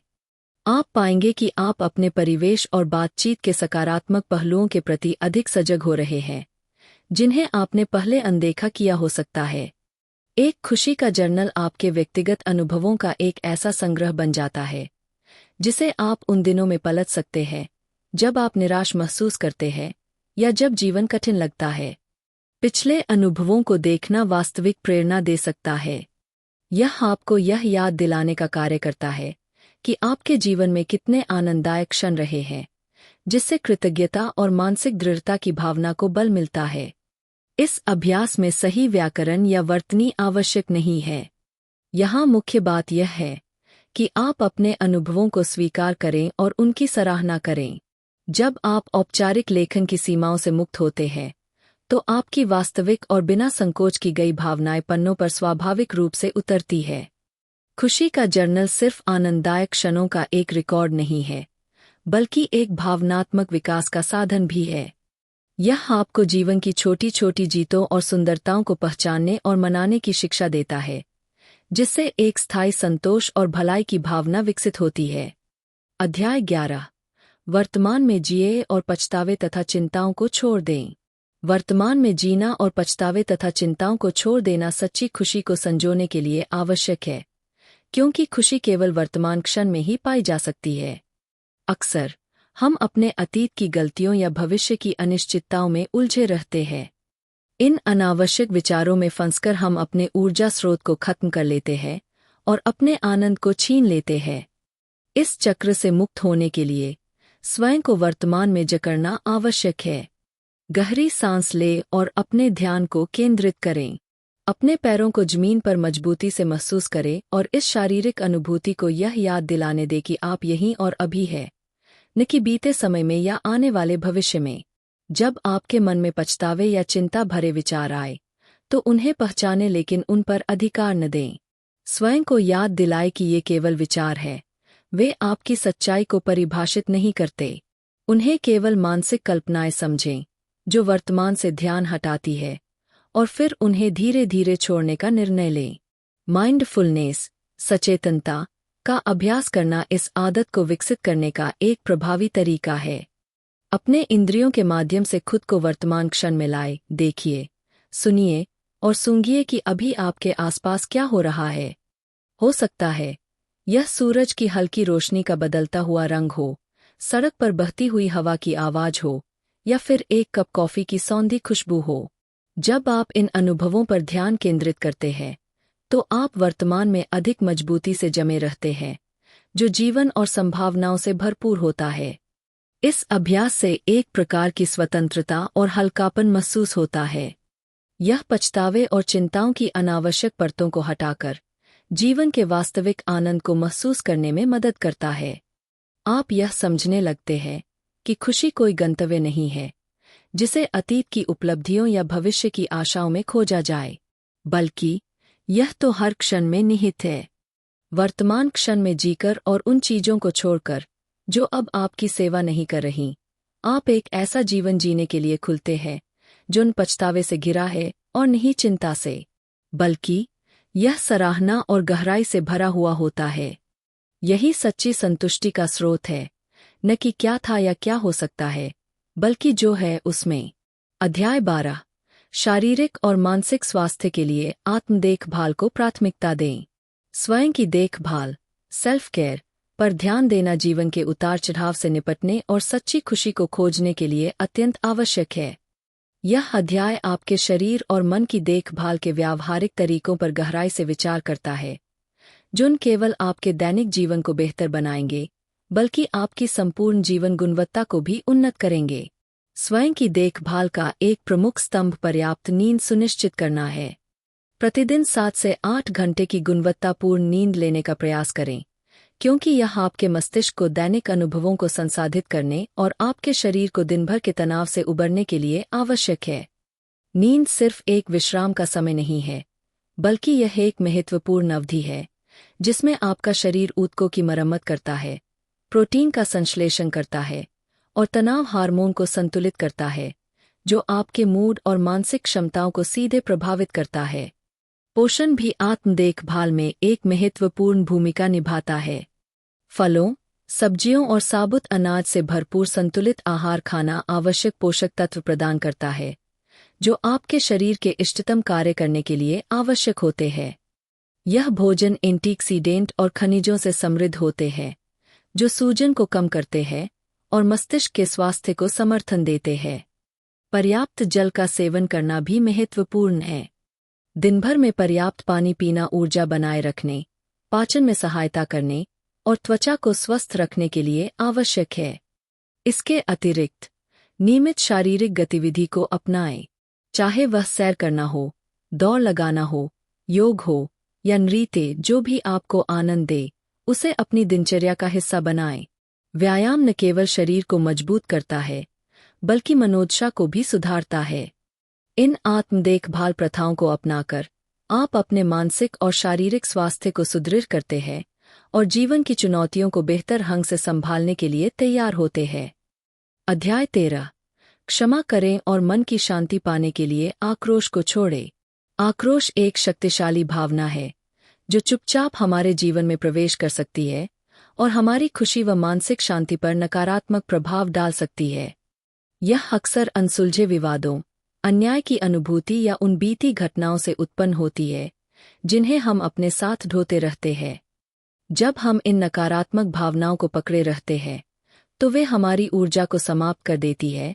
आप पाएंगे कि आप अपने परिवेश और बातचीत के सकारात्मक पहलुओं के प्रति अधिक सजग हो रहे हैं, जिन्हें आपने पहले अनदेखा किया हो सकता है। एक खुशी का जर्नल आपके व्यक्तिगत अनुभवों का एक ऐसा संग्रह बन जाता है, जिसे आप उन दिनों में पलट सकते हैं जब आप निराश महसूस करते हैं या जब जीवन कठिन लगता है। पिछले अनुभवों को देखना वास्तविक प्रेरणा दे सकता है। यह आपको यह याद दिलाने का कार्य करता है कि आपके जीवन में कितने आनंददायक क्षण रहे हैं, जिससे कृतज्ञता और मानसिक दृढ़ता की भावना को बल मिलता है। इस अभ्यास में सही व्याकरण या वर्तनी आवश्यक नहीं है। यहाँ मुख्य बात यह है कि आप अपने अनुभवों को स्वीकार करें और उनकी सराहना करें। जब आप औपचारिक लेखन की सीमाओं से मुक्त होते हैं, तो आपकी वास्तविक और बिना संकोच की गई भावनाएं पन्नों पर स्वाभाविक रूप से उतरती है। खुशी का जर्नल सिर्फ आनंददायक क्षणों का एक रिकॉर्ड नहीं है, बल्कि एक भावनात्मक विकास का साधन भी है। यह आपको जीवन की छोटी छोटी जीतों और सुंदरताओं को पहचानने और मनाने की शिक्षा देता है, जिससे एक स्थायी संतोष और भलाई की भावना विकसित होती है। अध्याय 11। वर्तमान में जिए और पछतावे तथा चिंताओं को छोड़ दें। वर्तमान में जीना और पछतावे तथा चिंताओं को छोड़ देना सच्ची खुशी को संजोने के लिए आवश्यक है, क्योंकि खुशी केवल वर्तमान क्षण में ही पाई जा सकती है। अक्सर हम अपने अतीत की गलतियों या भविष्य की अनिश्चितताओं में उलझे रहते हैं। इन अनावश्यक विचारों में फंसकर हम अपने ऊर्जा स्रोत को खत्म कर लेते हैं और अपने आनंद को छीन लेते हैं। इस चक्र से मुक्त होने के लिए स्वयं को वर्तमान में जकड़ना आवश्यक है। गहरी सांस लें और अपने ध्यान को केंद्रित करें। अपने पैरों को जमीन पर मजबूती से महसूस करें और इस शारीरिक अनुभूति को यह याद दिलाने दें कि आप यहीं और अभी हैं, न कि बीते समय में या आने वाले भविष्य में। जब आपके मन में पछतावे या चिंता भरे विचार आए, तो उन्हें पहचानें लेकिन उन पर अधिकार न दें। स्वयं को याद दिलाएं कि ये केवल विचार है, वे आपकी सच्चाई को परिभाषित नहीं करते। उन्हें केवल मानसिक कल्पनाएं समझें, जो वर्तमान से ध्यान हटाती है, और फिर उन्हें धीरे धीरे छोड़ने का निर्णय लें। माइंडफुलनेस, सचेतनता का अभ्यास करना इस आदत को विकसित करने का एक प्रभावी तरीका है। अपने इंद्रियों के माध्यम से खुद को वर्तमान क्षण में लाएं, देखिए, सुनिए और सूंघिए कि अभी आपके आसपास क्या हो रहा है। हो सकता है यह सूरज की हल्की रोशनी का बदलता हुआ रंग हो, सड़क पर बहती हुई हवा की आवाज हो, या फिर एक कप कॉफी की सौंधी खुशबू हो। जब आप इन अनुभवों पर ध्यान केंद्रित करते हैं, तो आप वर्तमान में अधिक मजबूती से जमे रहते हैं, जो जीवन और संभावनाओं से भरपूर होता है। इस अभ्यास से एक प्रकार की स्वतंत्रता और हल्कापन महसूस होता है। यह पछतावे और चिंताओं की अनावश्यक परतों को हटाकर जीवन के वास्तविक आनंद को महसूस करने में मदद करता है। आप यह समझने लगते हैं कि खुशी कोई गंतव्य नहीं है, जिसे अतीत की उपलब्धियों या भविष्य की आशाओं में खोजा जाए, बल्कि यह तो हर क्षण में निहित है। वर्तमान क्षण में जीकर और उन चीजों को छोड़कर जो अब आपकी सेवा नहीं कर रही, आप एक ऐसा जीवन जीने के लिए खुलते हैं जो न पछतावे से घिरा है और नहीं चिंता से, बल्कि यह सराहना और गहराई से भरा हुआ होता है। यही सच्ची संतुष्टि का स्रोत है, न कि क्या था या क्या हो सकता है, बल्कि जो है उसमें। अध्याय 12। शारीरिक और मानसिक स्वास्थ्य के लिए आत्म देखभाल को प्राथमिकता दें। स्वयं की देखभाल, सेल्फ केयर पर ध्यान देना जीवन के उतार चढ़ाव से निपटने और सच्ची खुशी को खोजने के लिए अत्यंत आवश्यक है। यह अध्याय आपके शरीर और मन की देखभाल के व्यावहारिक तरीकों पर गहराई से विचार करता है, जो न केवल आपके दैनिक जीवन को बेहतर बनाएंगे, बल्कि आपकी संपूर्ण जीवन गुणवत्ता को भी उन्नत करेंगे। स्वयं की देखभाल का एक प्रमुख स्तंभ पर्याप्त नींद सुनिश्चित करना है। प्रतिदिन 7 से 8 घंटे की गुणवत्तापूर्ण नींद लेने का प्रयास करें, क्योंकि यह आपके मस्तिष्क को दैनिक अनुभवों को संसाधित करने और आपके शरीर को दिन भर के तनाव से उबरने के लिए आवश्यक है। नींद सिर्फ एक विश्राम का समय नहीं है, बल्कि यह एक महत्वपूर्ण अवधि है जिसमें आपका शरीर ऊतकों की मरम्मत करता है, प्रोटीन का संश्लेषण करता है और तनाव हार्मोन को संतुलित करता है, जो आपके मूड और मानसिक क्षमताओं को सीधे प्रभावित करता है। पोषण भी आत्म देखभाल में एक महत्वपूर्ण भूमिका निभाता है। फलों, सब्जियों और साबुत अनाज से भरपूर संतुलित आहार खाना आवश्यक पोषक तत्व प्रदान करता है, जो आपके शरीर के इष्टतम कार्य करने के लिए आवश्यक होते हैं। यह भोजन एंटीऑक्सीडेंट और खनिजों से समृद्ध होते हैं, जो सूजन को कम करते हैं और मस्तिष्क के स्वास्थ्य को समर्थन देते हैं। पर्याप्त जल का सेवन करना भी महत्वपूर्ण है। दिन भर में पर्याप्त पानी पीना ऊर्जा बनाए रखने, पाचन में सहायता करने और त्वचा को स्वस्थ रखने के लिए आवश्यक है। इसके अतिरिक्त नियमित शारीरिक गतिविधि को अपनाएं, चाहे वह सैर करना हो, दौड़ लगाना हो, योग हो या नृत्य, जो भी आपको आनंद दे, उसे अपनी दिनचर्या का हिस्सा बनाएं। व्यायाम न केवल शरीर को मजबूत करता है, बल्कि मनोदशा को भी सुधारता है। इन आत्म देखभाल प्रथाओं को अपनाकर आप अपने मानसिक और शारीरिक स्वास्थ्य को सुदृढ़ करते हैं और जीवन की चुनौतियों को बेहतर ढंग से संभालने के लिए तैयार होते हैं। अध्याय 13। क्षमा करें और मन की शांति पाने के लिए आक्रोश को छोड़ें। आक्रोश एक शक्तिशाली भावना है, जो चुपचाप हमारे जीवन में प्रवेश कर सकती है और हमारी खुशी व मानसिक शांति पर नकारात्मक प्रभाव डाल सकती है। यह अक्सर अनसुलझे विवादों, अन्याय की अनुभूति या उन बीती घटनाओं से उत्पन्न होती है जिन्हें हम अपने साथ ढोते रहते हैं। जब हम इन नकारात्मक भावनाओं को पकड़े रहते हैं तो वे हमारी ऊर्जा को समाप्त कर देती है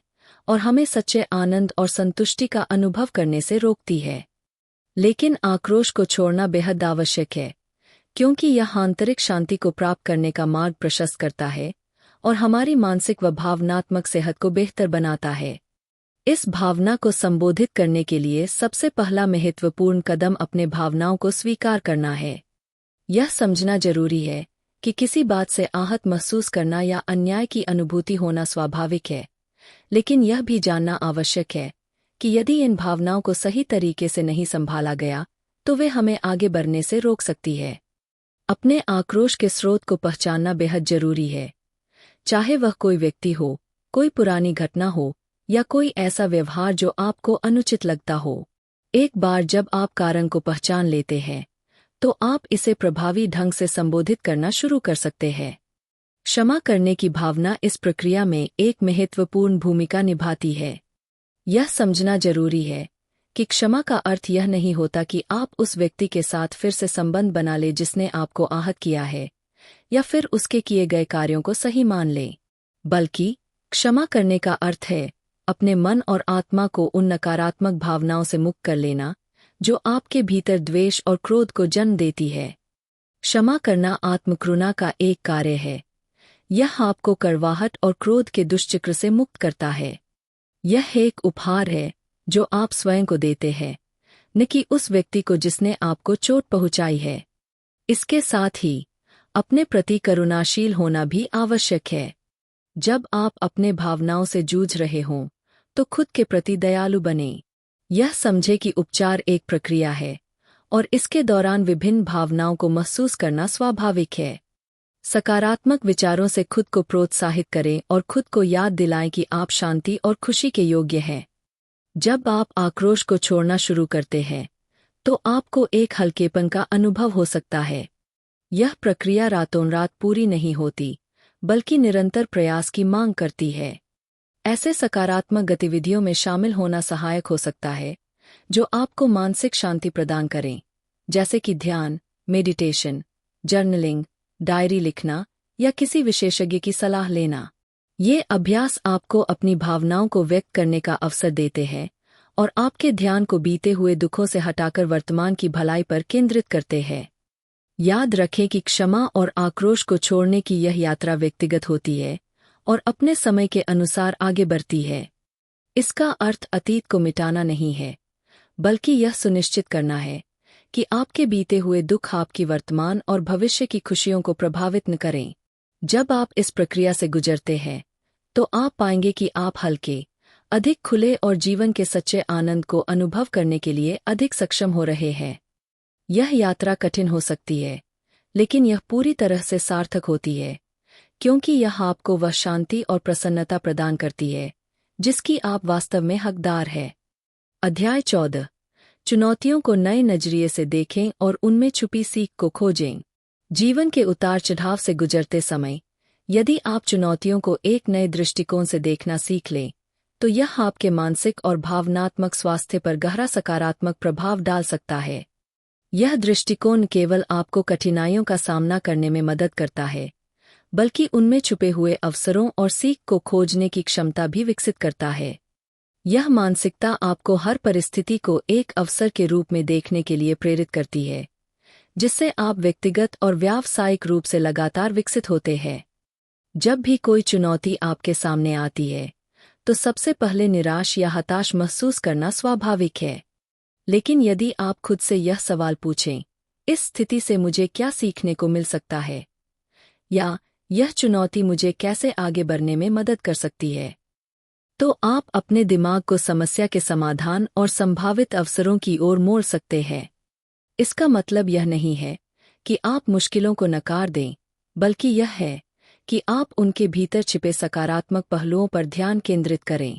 और हमें सच्चे आनंद और संतुष्टि का अनुभव करने से रोकती है। लेकिन आक्रोश को छोड़ना बेहद आवश्यक है, क्योंकि यह आंतरिक शांति को प्राप्त करने का मार्ग प्रशस्त करता है और हमारी मानसिक व भावनात्मक सेहत को बेहतर बनाता है। इस भावना को संबोधित करने के लिए सबसे पहला महत्वपूर्ण कदम अपने भावनाओं को स्वीकार करना है। यह समझना जरूरी है कि किसी बात से आहत महसूस करना या अन्याय की अनुभूति होना स्वाभाविक है, लेकिन यह भी जानना आवश्यक है कि यदि इन भावनाओं को सही तरीके से नहीं संभाला गया तो वे हमें आगे बढ़ने से रोक सकती है। अपने आक्रोश के स्रोत को पहचानना बेहद जरूरी है, चाहे वह कोई व्यक्ति हो, कोई पुरानी घटना हो या कोई ऐसा व्यवहार जो आपको अनुचित लगता हो। एक बार जब आप कारण को पहचान लेते हैं तो आप इसे प्रभावी ढंग से संबोधित करना शुरू कर सकते हैं। क्षमा करने की भावना इस प्रक्रिया में एक महत्वपूर्ण भूमिका निभाती है। यह समझना जरूरी है कि क्षमा का अर्थ यह नहीं होता कि आप उस व्यक्ति के साथ फिर से संबंध बना ले जिसने आपको आहत किया है, या फिर उसके किए गए कार्यों को सही मान लें, बल्कि क्षमा करने का अर्थ है अपने मन और आत्मा को उन नकारात्मक भावनाओं से मुक्त कर लेना जो आपके भीतर द्वेष और क्रोध को जन्म देती है। क्षमा करना आत्मकरुणा का एक कार्य है। यह आपको कड़वाहट और क्रोध के दुष्चक्र से मुक्त करता है। यह एक उपहार है जो आप स्वयं को देते हैं, न कि उस व्यक्ति को जिसने आपको चोट पहुंचाई है। इसके साथ ही अपने प्रति करुणाशील होना भी आवश्यक है। जब आप अपने भावनाओं से जूझ रहे हों तो खुद के प्रति दयालु बनें। यह समझे कि उपचार एक प्रक्रिया है और इसके दौरान विभिन्न भावनाओं को महसूस करना स्वाभाविक है। सकारात्मक विचारों से खुद को प्रोत्साहित करें और खुद को याद दिलाएं कि आप शांति और खुशी के योग्य हैं। जब आप आक्रोश को छोड़ना शुरू करते हैं तो आपको एक हल्केपन का अनुभव हो सकता है। यह प्रक्रिया रातों रात पूरी नहीं होती, बल्कि निरंतर प्रयास की मांग करती है। ऐसे सकारात्मक गतिविधियों में शामिल होना सहायक हो सकता है जो आपको मानसिक शांति प्रदान करें, जैसे कि ध्यान, मेडिटेशन, जर्नलिंग, डायरी लिखना या किसी विशेषज्ञ की सलाह लेना। ये अभ्यास आपको अपनी भावनाओं को व्यक्त करने का अवसर देते हैं और आपके ध्यान को बीते हुए दुखों से हटाकर वर्तमान की भलाई पर केंद्रित करते हैं। याद रखें कि क्षमा और आक्रोश को छोड़ने की यह यात्रा व्यक्तिगत होती है और अपने समय के अनुसार आगे बढ़ती है। इसका अर्थ अतीत को मिटाना नहीं है, बल्कि यह सुनिश्चित करना है कि आपके बीते हुए दुख आपकी वर्तमान और भविष्य की खुशियों को प्रभावित न करें। जब आप इस प्रक्रिया से गुजरते हैं तो आप पाएंगे कि आप हल्के, अधिक खुले और जीवन के सच्चे आनंद को अनुभव करने के लिए अधिक सक्षम हो रहे हैं। यह यात्रा कठिन हो सकती है, लेकिन यह पूरी तरह से सार्थक होती है, क्योंकि यह आपको वह शांति और प्रसन्नता प्रदान करती है जिसकी आप वास्तव में हकदार हैं। अध्याय 14। चुनौतियों को नए नजरिए से देखें और उनमें छुपी सीख को खोजें। जीवन के उतार चढ़ाव से गुजरते समय यदि आप चुनौतियों को एक नए दृष्टिकोण से देखना सीख लें तो यह आपके मानसिक और भावनात्मक स्वास्थ्य पर गहरा सकारात्मक प्रभाव डाल सकता है। यह दृष्टिकोण केवल आपको कठिनाइयों का सामना करने में मदद करता है, बल्कि उनमें छुपे हुए अवसरों और सीख को खोजने की क्षमता भी विकसित करता है। यह मानसिकता आपको हर परिस्थिति को एक अवसर के रूप में देखने के लिए प्रेरित करती है, जिससे आप व्यक्तिगत और व्यावसायिक रूप से लगातार विकसित होते हैं। जब भी कोई चुनौती आपके सामने आती है तो सबसे पहले निराश या हताश महसूस करना स्वाभाविक है। लेकिन यदि आप खुद से यह सवाल पूछें, इस स्थिति से मुझे क्या सीखने को मिल सकता है, या यह चुनौती मुझे कैसे आगे बढ़ने में मदद कर सकती है, तो आप अपने दिमाग को समस्या के समाधान और संभावित अवसरों की ओर मोड़ सकते हैं। इसका मतलब यह नहीं है कि आप मुश्किलों को नकार दें, बल्कि यह है कि आप उनके भीतर छिपे सकारात्मक पहलुओं पर ध्यान केंद्रित करें।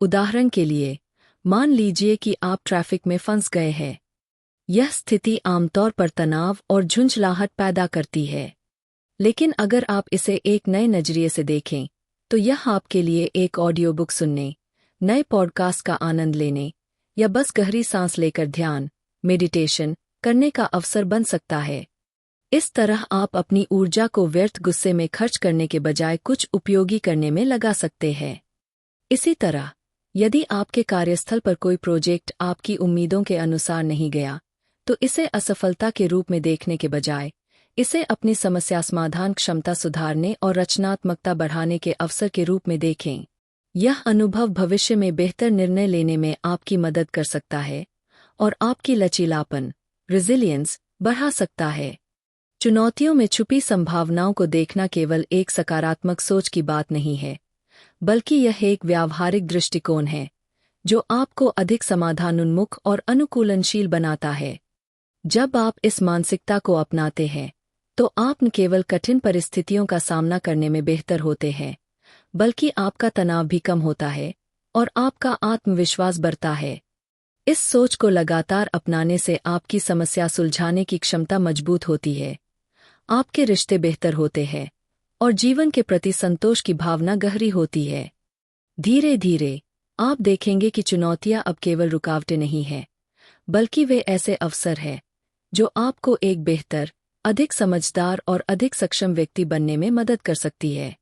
उदाहरण के लिए, मान लीजिए कि आप ट्रैफिक में फंस गए हैं। यह स्थिति आमतौर पर तनाव और झुंझलाहट पैदा करती है, लेकिन अगर आप इसे एक नए नजरिए से देखें तो यह आपके लिए एक ऑडियो बुक सुनने, नए पॉडकास्ट का आनंद लेने या बस गहरी सांस लेकर ध्यान मेडिटेशन करने का अवसर बन सकता है। इस तरह आप अपनी ऊर्जा को व्यर्थ गुस्से में खर्च करने के बजाय कुछ उपयोगी करने में लगा सकते हैं। इसी तरह यदि आपके कार्यस्थल पर कोई प्रोजेक्ट आपकी उम्मीदों के अनुसार नहीं गया, तो इसे असफलता के रूप में देखने के बजाय इसे अपनी समस्या समाधान क्षमता सुधारने और रचनात्मकता बढ़ाने के अवसर के रूप में देखें। यह अनुभव भविष्य में बेहतर निर्णय लेने में आपकी मदद कर सकता है और आपकी लचीलापन रेजिलियंस बढ़ा सकता है। चुनौतियों में छुपी संभावनाओं को देखना केवल एक सकारात्मक सोच की बात नहीं है, बल्कि यह एक व्यावहारिक दृष्टिकोण है जो आपको अधिक समाधानोन्मुख और अनुकूलनशील बनाता है। जब आप इस मानसिकता को अपनाते हैं, तो आप न केवल कठिन परिस्थितियों का सामना करने में बेहतर होते हैं, बल्कि आपका तनाव भी कम होता है और आपका आत्मविश्वास बढ़ता है। इस सोच को लगातार अपनाने से आपकी समस्या सुलझाने की क्षमता मजबूत होती है, आपके रिश्ते बेहतर होते हैं और जीवन के प्रति संतोष की भावना गहरी होती है। धीरे धीरे आप देखेंगे कि चुनौतियां अब केवल रुकावटें नहीं हैं, बल्कि वे ऐसे अवसर हैं जो आपको एक बेहतर, अधिक समझदार और अधिक सक्षम व्यक्ति बनने में मदद कर सकती है।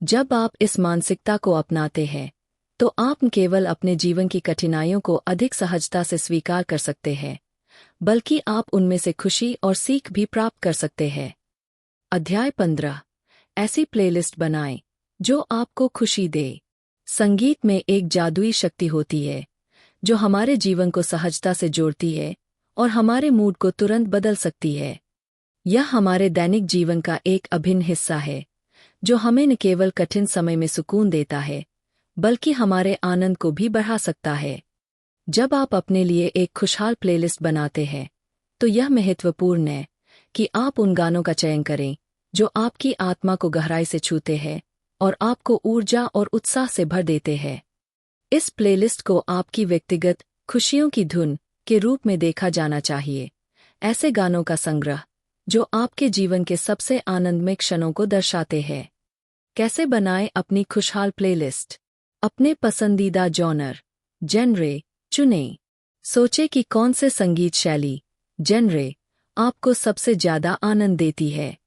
जब आप इस मानसिकता को अपनाते हैं, तो आप न केवल अपने जीवन की कठिनाइयों को अधिक सहजता से स्वीकार कर सकते हैं, बल्कि आप उनमें से खुशी और सीख भी प्राप्त कर सकते हैं। अध्याय 15। ऐसी प्लेलिस्ट बनाएं जो आपको खुशी दे। संगीत में एक जादुई शक्ति होती है जो हमारे जीवन को सहजता से जोड़ती है और हमारे मूड को तुरंत बदल सकती है। यह हमारे दैनिक जीवन का एक अभिन्न हिस्सा है जो हमें न केवल कठिन समय में सुकून देता है, बल्कि हमारे आनंद को भी बढ़ा सकता है। जब आप अपने लिए एक खुशहाल प्लेलिस्ट बनाते हैं, तो यह महत्वपूर्ण है कि आप उन गानों का चयन करें जो आपकी आत्मा को गहराई से छूते हैं और आपको ऊर्जा और उत्साह से भर देते हैं। इस प्लेलिस्ट को आपकी व्यक्तिगत खुशियों की धुन के रूप में देखा जाना चाहिए, ऐसे गानों का संग्रह जो आपके जीवन के सबसे आनंदमय क्षणों को दर्शाते हैं। कैसे बनाएं अपनी खुशहाल प्लेलिस्ट? अपने पसंदीदा जेनरे चुनें। सोचें कि कौन से संगीत शैली जेनरे आपको सबसे ज्यादा आनंद देती है।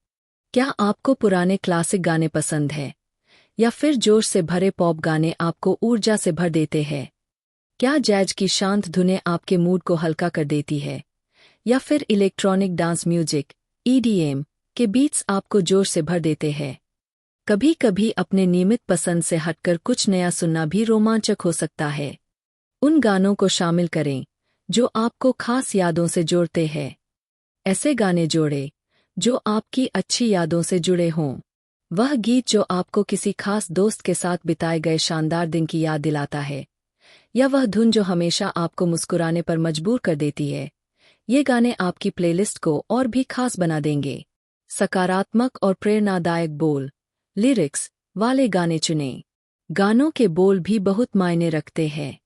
क्या आपको पुराने क्लासिक गाने पसंद हैं, या फिर जोश से भरे पॉप गाने आपको ऊर्जा से भर देते हैं? क्या जैज की शांत धुनें आपके मूड को हल्का कर देती है, या फिर इलेक्ट्रॉनिक डांस म्यूजिक EDM के बीट्स आपको जोश से भर देते हैं? कभी कभी अपने नियमित पसंद से हटकर कुछ नया सुनना भी रोमांचक हो सकता है। उन गानों को शामिल करें जो आपको खास यादों से जोड़ते हैं। ऐसे गाने जोड़ें जो आपकी अच्छी यादों से जुड़े हों। वह गीत जो आपको किसी खास दोस्त के साथ बिताए गए शानदार दिन की याद दिलाता है, या वह धुन जो हमेशा आपको मुस्कुराने पर मजबूर कर देती है। ये गाने आपकी प्लेलिस्ट को और भी खास बना देंगे। सकारात्मक और प्रेरणादायक बोल लिरिक्स वाले गाने चुनें। गानों के बोल भी बहुत मायने रखते हैं।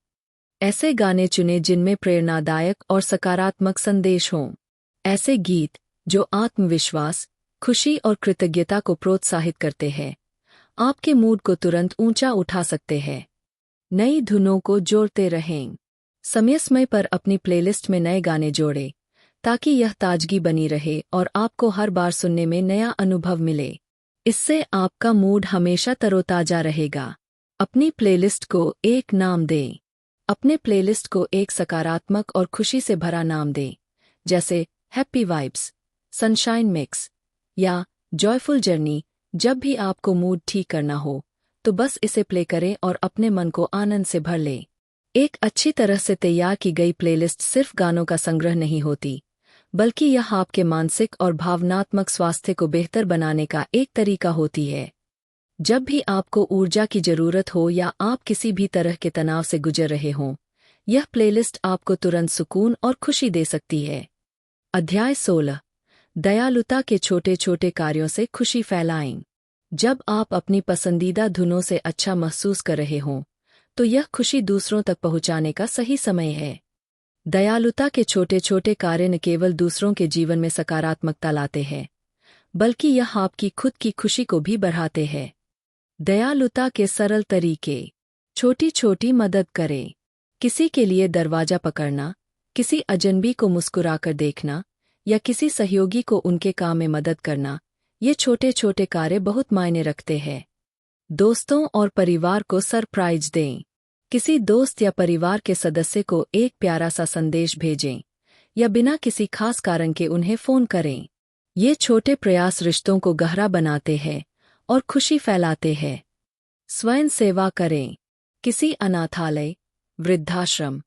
ऐसे गाने चुनें जिनमें प्रेरणादायक और सकारात्मक संदेश हों। ऐसे गीत जो आत्मविश्वास, खुशी और कृतज्ञता को प्रोत्साहित करते हैं, आपके मूड को तुरंत ऊंचा उठा सकते हैं। नई धुनों को जोड़ते रहें। समय समय पर अपनी प्लेलिस्ट में नए गाने जोड़ें, ताकि यह ताजगी बनी रहे और आपको हर बार सुनने में नया अनुभव मिले। इससे आपका मूड हमेशा तरोताजा रहेगा। अपनी प्लेलिस्ट को एक नाम दें। अपने प्लेलिस्ट को एक सकारात्मक और खुशी से भरा नाम दें, जैसे हैप्पी वाइब्स, सनशाइन मिक्स या जॉयफुल जर्नी। जब भी आपको मूड ठीक करना हो, तो बस इसे प्ले करें और अपने मन को आनंद से भर लें। एक अच्छी तरह से तैयार की गई प्लेलिस्ट सिर्फ गानों का संग्रह नहीं होती, बल्कि यह आपके मानसिक और भावनात्मक स्वास्थ्य को बेहतर बनाने का एक तरीका होती है। जब भी आपको ऊर्जा की जरूरत हो या आप किसी भी तरह के तनाव से गुजर रहे हों, यह प्लेलिस्ट आपको तुरंत सुकून और खुशी दे सकती है। अध्याय 16। दयालुता के छोटे छोटे कार्यों से खुशी फैलाएं। जब आप अपनी पसंदीदा धुनों से अच्छा महसूस कर रहे हों, तो यह खुशी दूसरों तक पहुंचाने का सही समय है। दयालुता के छोटे छोटे कार्य न केवल दूसरों के जीवन में सकारात्मकता लाते हैं, बल्कि यह आपकी खुद की खुशी को भी बढ़ाते हैं। दयालुता के सरल तरीके। छोटी छोटी मदद करें। किसी के लिए दरवाजा पकड़ना, किसी अजनबी को मुस्कुराकर देखना या किसी सहयोगी को उनके काम में मदद करना, ये छोटे छोटे कार्य बहुत मायने रखते हैं। दोस्तों और परिवार को सरप्राइज दें। किसी दोस्त या परिवार के सदस्य को एक प्यारा सा संदेश भेजें या बिना किसी खास कारण के उन्हें फ़ोन करें। ये छोटे प्रयास रिश्तों को गहरा बनाते हैं और खुशी फैलाते हैं। स्वयं सेवा करें। किसी अनाथालय, वृद्धाश्रम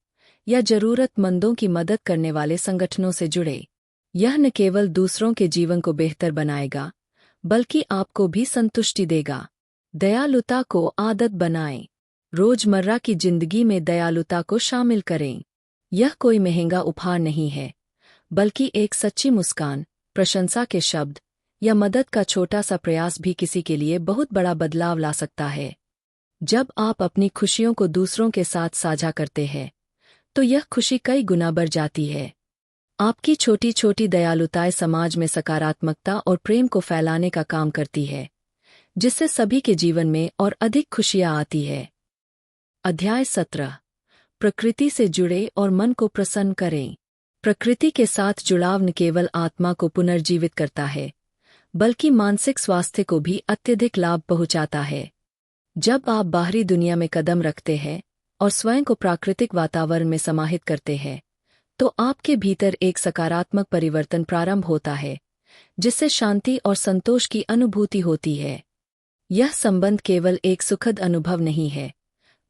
या जरूरतमंदों की मदद करने वाले संगठनों से जुड़े। यह न केवल दूसरों के जीवन को बेहतर बनाएगा, बल्कि आपको भी संतुष्टि देगा। दयालुता को आदत बनाएं। रोजमर्रा की जिंदगी में दयालुता को शामिल करें। यह कोई महंगा उपहार नहीं है, बल्कि एक सच्ची मुस्कान, प्रशंसा के शब्द या मदद का छोटा सा प्रयास भी किसी के लिए बहुत बड़ा बदलाव ला सकता है। जब आप अपनी खुशियों को दूसरों के साथ साझा करते हैं, तो यह खुशी कई गुना बढ़ जाती है। आपकी छोटी छोटी दयालुताएं समाज में सकारात्मकता और प्रेम को फैलाने का काम करती है, जिससे सभी के जीवन में और अधिक खुशियां आती है। अध्याय 17। प्रकृति से जुड़े और मन को प्रसन्न करें। प्रकृति के साथ जुड़ाव न केवल आत्मा को पुनर्जीवित करता है, बल्कि मानसिक स्वास्थ्य को भी अत्यधिक लाभ पहुंचाता है। जब आप बाहरी दुनिया में कदम रखते हैं और स्वयं को प्राकृतिक वातावरण में समाहित करते हैं, तो आपके भीतर एक सकारात्मक परिवर्तन प्रारंभ होता है, जिससे शांति और संतोष की अनुभूति होती है। यह संबंध केवल एक सुखद अनुभव नहीं है,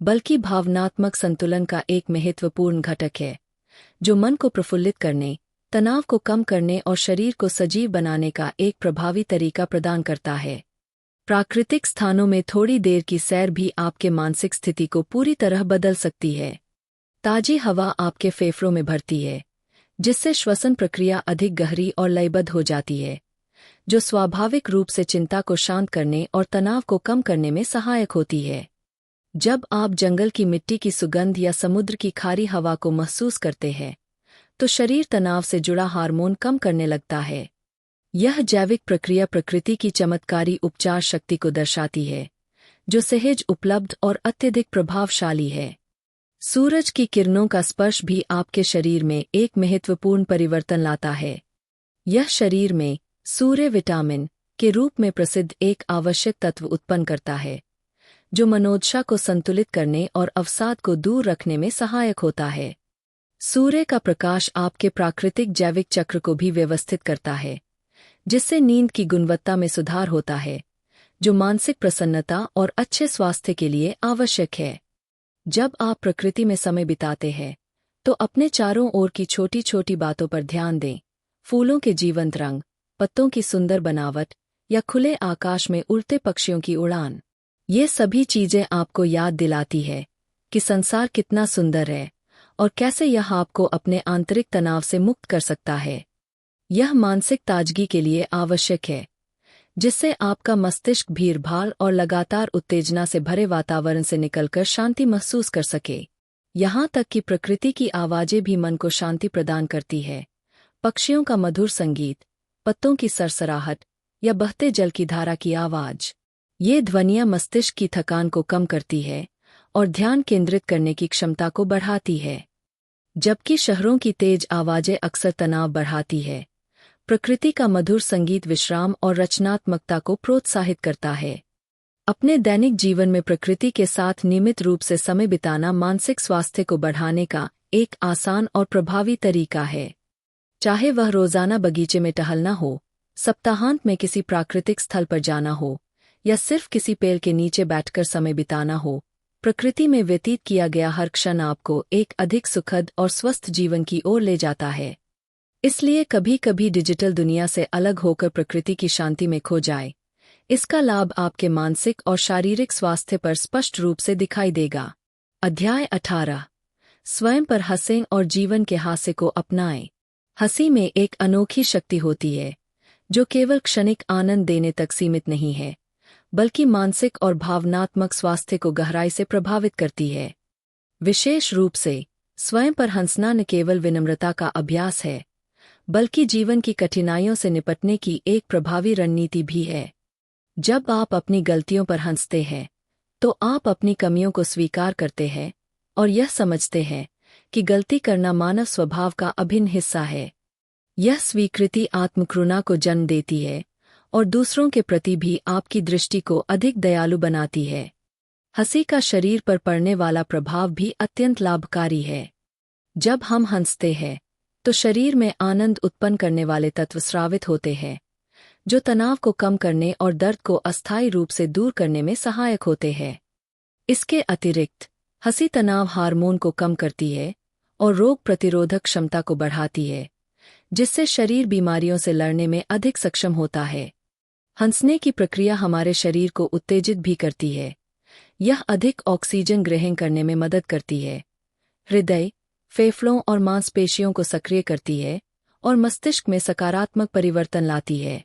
बल्कि भावनात्मक संतुलन का एक महत्वपूर्ण घटक है, जो मन को प्रफुल्लित करने, तनाव को कम करने और शरीर को सजीव बनाने का एक प्रभावी तरीका प्रदान करता है। प्राकृतिक स्थानों में थोड़ी देर की सैर भी आपके मानसिक स्थिति को पूरी तरह बदल सकती है। ताजी हवा आपके फेफड़ों में भरती है, जिससे श्वसन प्रक्रिया अधिक गहरी और लयबद्ध हो जाती है, जो स्वाभाविक रूप से चिंता को शांत करने और तनाव को कम करने में सहायक होती है। जब आप जंगल की मिट्टी की सुगंध या समुद्र की खारी हवा को महसूस करते हैं, तो शरीर तनाव से जुड़ा हार्मोन कम करने लगता है। यह जैविक प्रक्रिया प्रकृति की चमत्कारी उपचार शक्ति को दर्शाती है, जो सहज, उपलब्ध और अत्यधिक प्रभावशाली है। सूरज की किरणों का स्पर्श भी आपके शरीर में एक महत्वपूर्ण परिवर्तन लाता है। यह शरीर में सूर्य विटामिन के रूप में प्रसिद्ध एक आवश्यक तत्व उत्पन्न करता है, जो मनोदशा को संतुलित करने और अवसाद को दूर रखने में सहायक होता है। सूर्य का प्रकाश आपके प्राकृतिक जैविक चक्र को भी व्यवस्थित करता है, जिससे नींद की गुणवत्ता में सुधार होता है, जो मानसिक प्रसन्नता और अच्छे स्वास्थ्य के लिए आवश्यक है। जब आप प्रकृति में समय बिताते हैं, तो अपने चारों ओर की छोटी छोटी बातों पर ध्यान दें। फूलों के जीवंत रंग, पत्तों की सुंदर बनावट या खुले आकाश में उड़ते पक्षियों की उड़ान। ये सभी चीजें आपको याद दिलाती है कि संसार कितना सुंदर है और कैसे यह आपको अपने आंतरिक तनाव से मुक्त कर सकता है। यह मानसिक ताजगी के लिए आवश्यक है, जिससे आपका मस्तिष्क भीड़-भाड़ और लगातार उत्तेजना से भरे वातावरण से निकलकर शांति महसूस कर सके। यहाँ तक कि प्रकृति की आवाजें भी मन को शांति प्रदान करती है। पक्षियों का मधुर संगीत, पत्तों की सरसराहट या बहते जल की धारा की आवाज। ये ध्वनियाँ मस्तिष्क की थकान को कम करती है और ध्यान केंद्रित करने की क्षमता को बढ़ाती है। जबकि शहरों की तेज आवाजें अक्सर तनाव बढ़ाती है, प्रकृति का मधुर संगीत विश्राम और रचनात्मकता को प्रोत्साहित करता है। अपने दैनिक जीवन में प्रकृति के साथ नियमित रूप से समय बिताना मानसिक स्वास्थ्य को बढ़ाने का एक आसान और प्रभावी तरीका है। चाहे वह रोजाना बगीचे में टहलना हो, सप्ताहांत में किसी प्राकृतिक स्थल पर जाना हो या सिर्फ किसी पेड़ के नीचे बैठकर समय बिताना हो, प्रकृति में व्यतीत किया गया हर क्षण आपको एक अधिक सुखद और स्वस्थ जीवन की ओर ले जाता है। इसलिए कभी कभी डिजिटल दुनिया से अलग होकर प्रकृति की शांति में खो जाए। इसका लाभ आपके मानसिक और शारीरिक स्वास्थ्य पर स्पष्ट रूप से दिखाई देगा। अध्याय 18। स्वयं पर हंसें और जीवन के हास्य को अपनाएं। हंसी में एक अनोखी शक्ति होती है, जो केवल क्षणिक आनंद देने तक सीमित नहीं है, बल्कि मानसिक और भावनात्मक स्वास्थ्य को गहराई से प्रभावित करती है। विशेष रूप से स्वयं पर हंसना न केवल विनम्रता का अभ्यास है, बल्कि जीवन की कठिनाइयों से निपटने की एक प्रभावी रणनीति भी है। जब आप अपनी गलतियों पर हंसते हैं, तो आप अपनी कमियों को स्वीकार करते हैं और यह समझते हैं कि गलती करना मानव स्वभाव का अभिन्न हिस्सा है। यह स्वीकृति आत्मकरुणा को जन्म देती है और दूसरों के प्रति भी आपकी दृष्टि को अधिक दयालु बनाती है। हंसी का शरीर पर पड़ने वाला प्रभाव भी अत्यंत लाभकारी है। जब हम हंसते हैं तो शरीर में आनंद उत्पन्न करने वाले तत्व स्रावित होते हैं, जो तनाव को कम करने और दर्द को अस्थायी रूप से दूर करने में सहायक होते हैं। इसके अतिरिक्त हंसी तनाव हार्मोन को कम करती है और रोग प्रतिरोधक क्षमता को बढ़ाती है, जिससे शरीर बीमारियों से लड़ने में अधिक सक्षम होता है। हंसने की प्रक्रिया हमारे शरीर को उत्तेजित भी करती है। यह अधिक ऑक्सीजन ग्रहण करने में मदद करती है, हृदय, फेफड़ों और मांसपेशियों को सक्रिय करती है और मस्तिष्क में सकारात्मक परिवर्तन लाती है।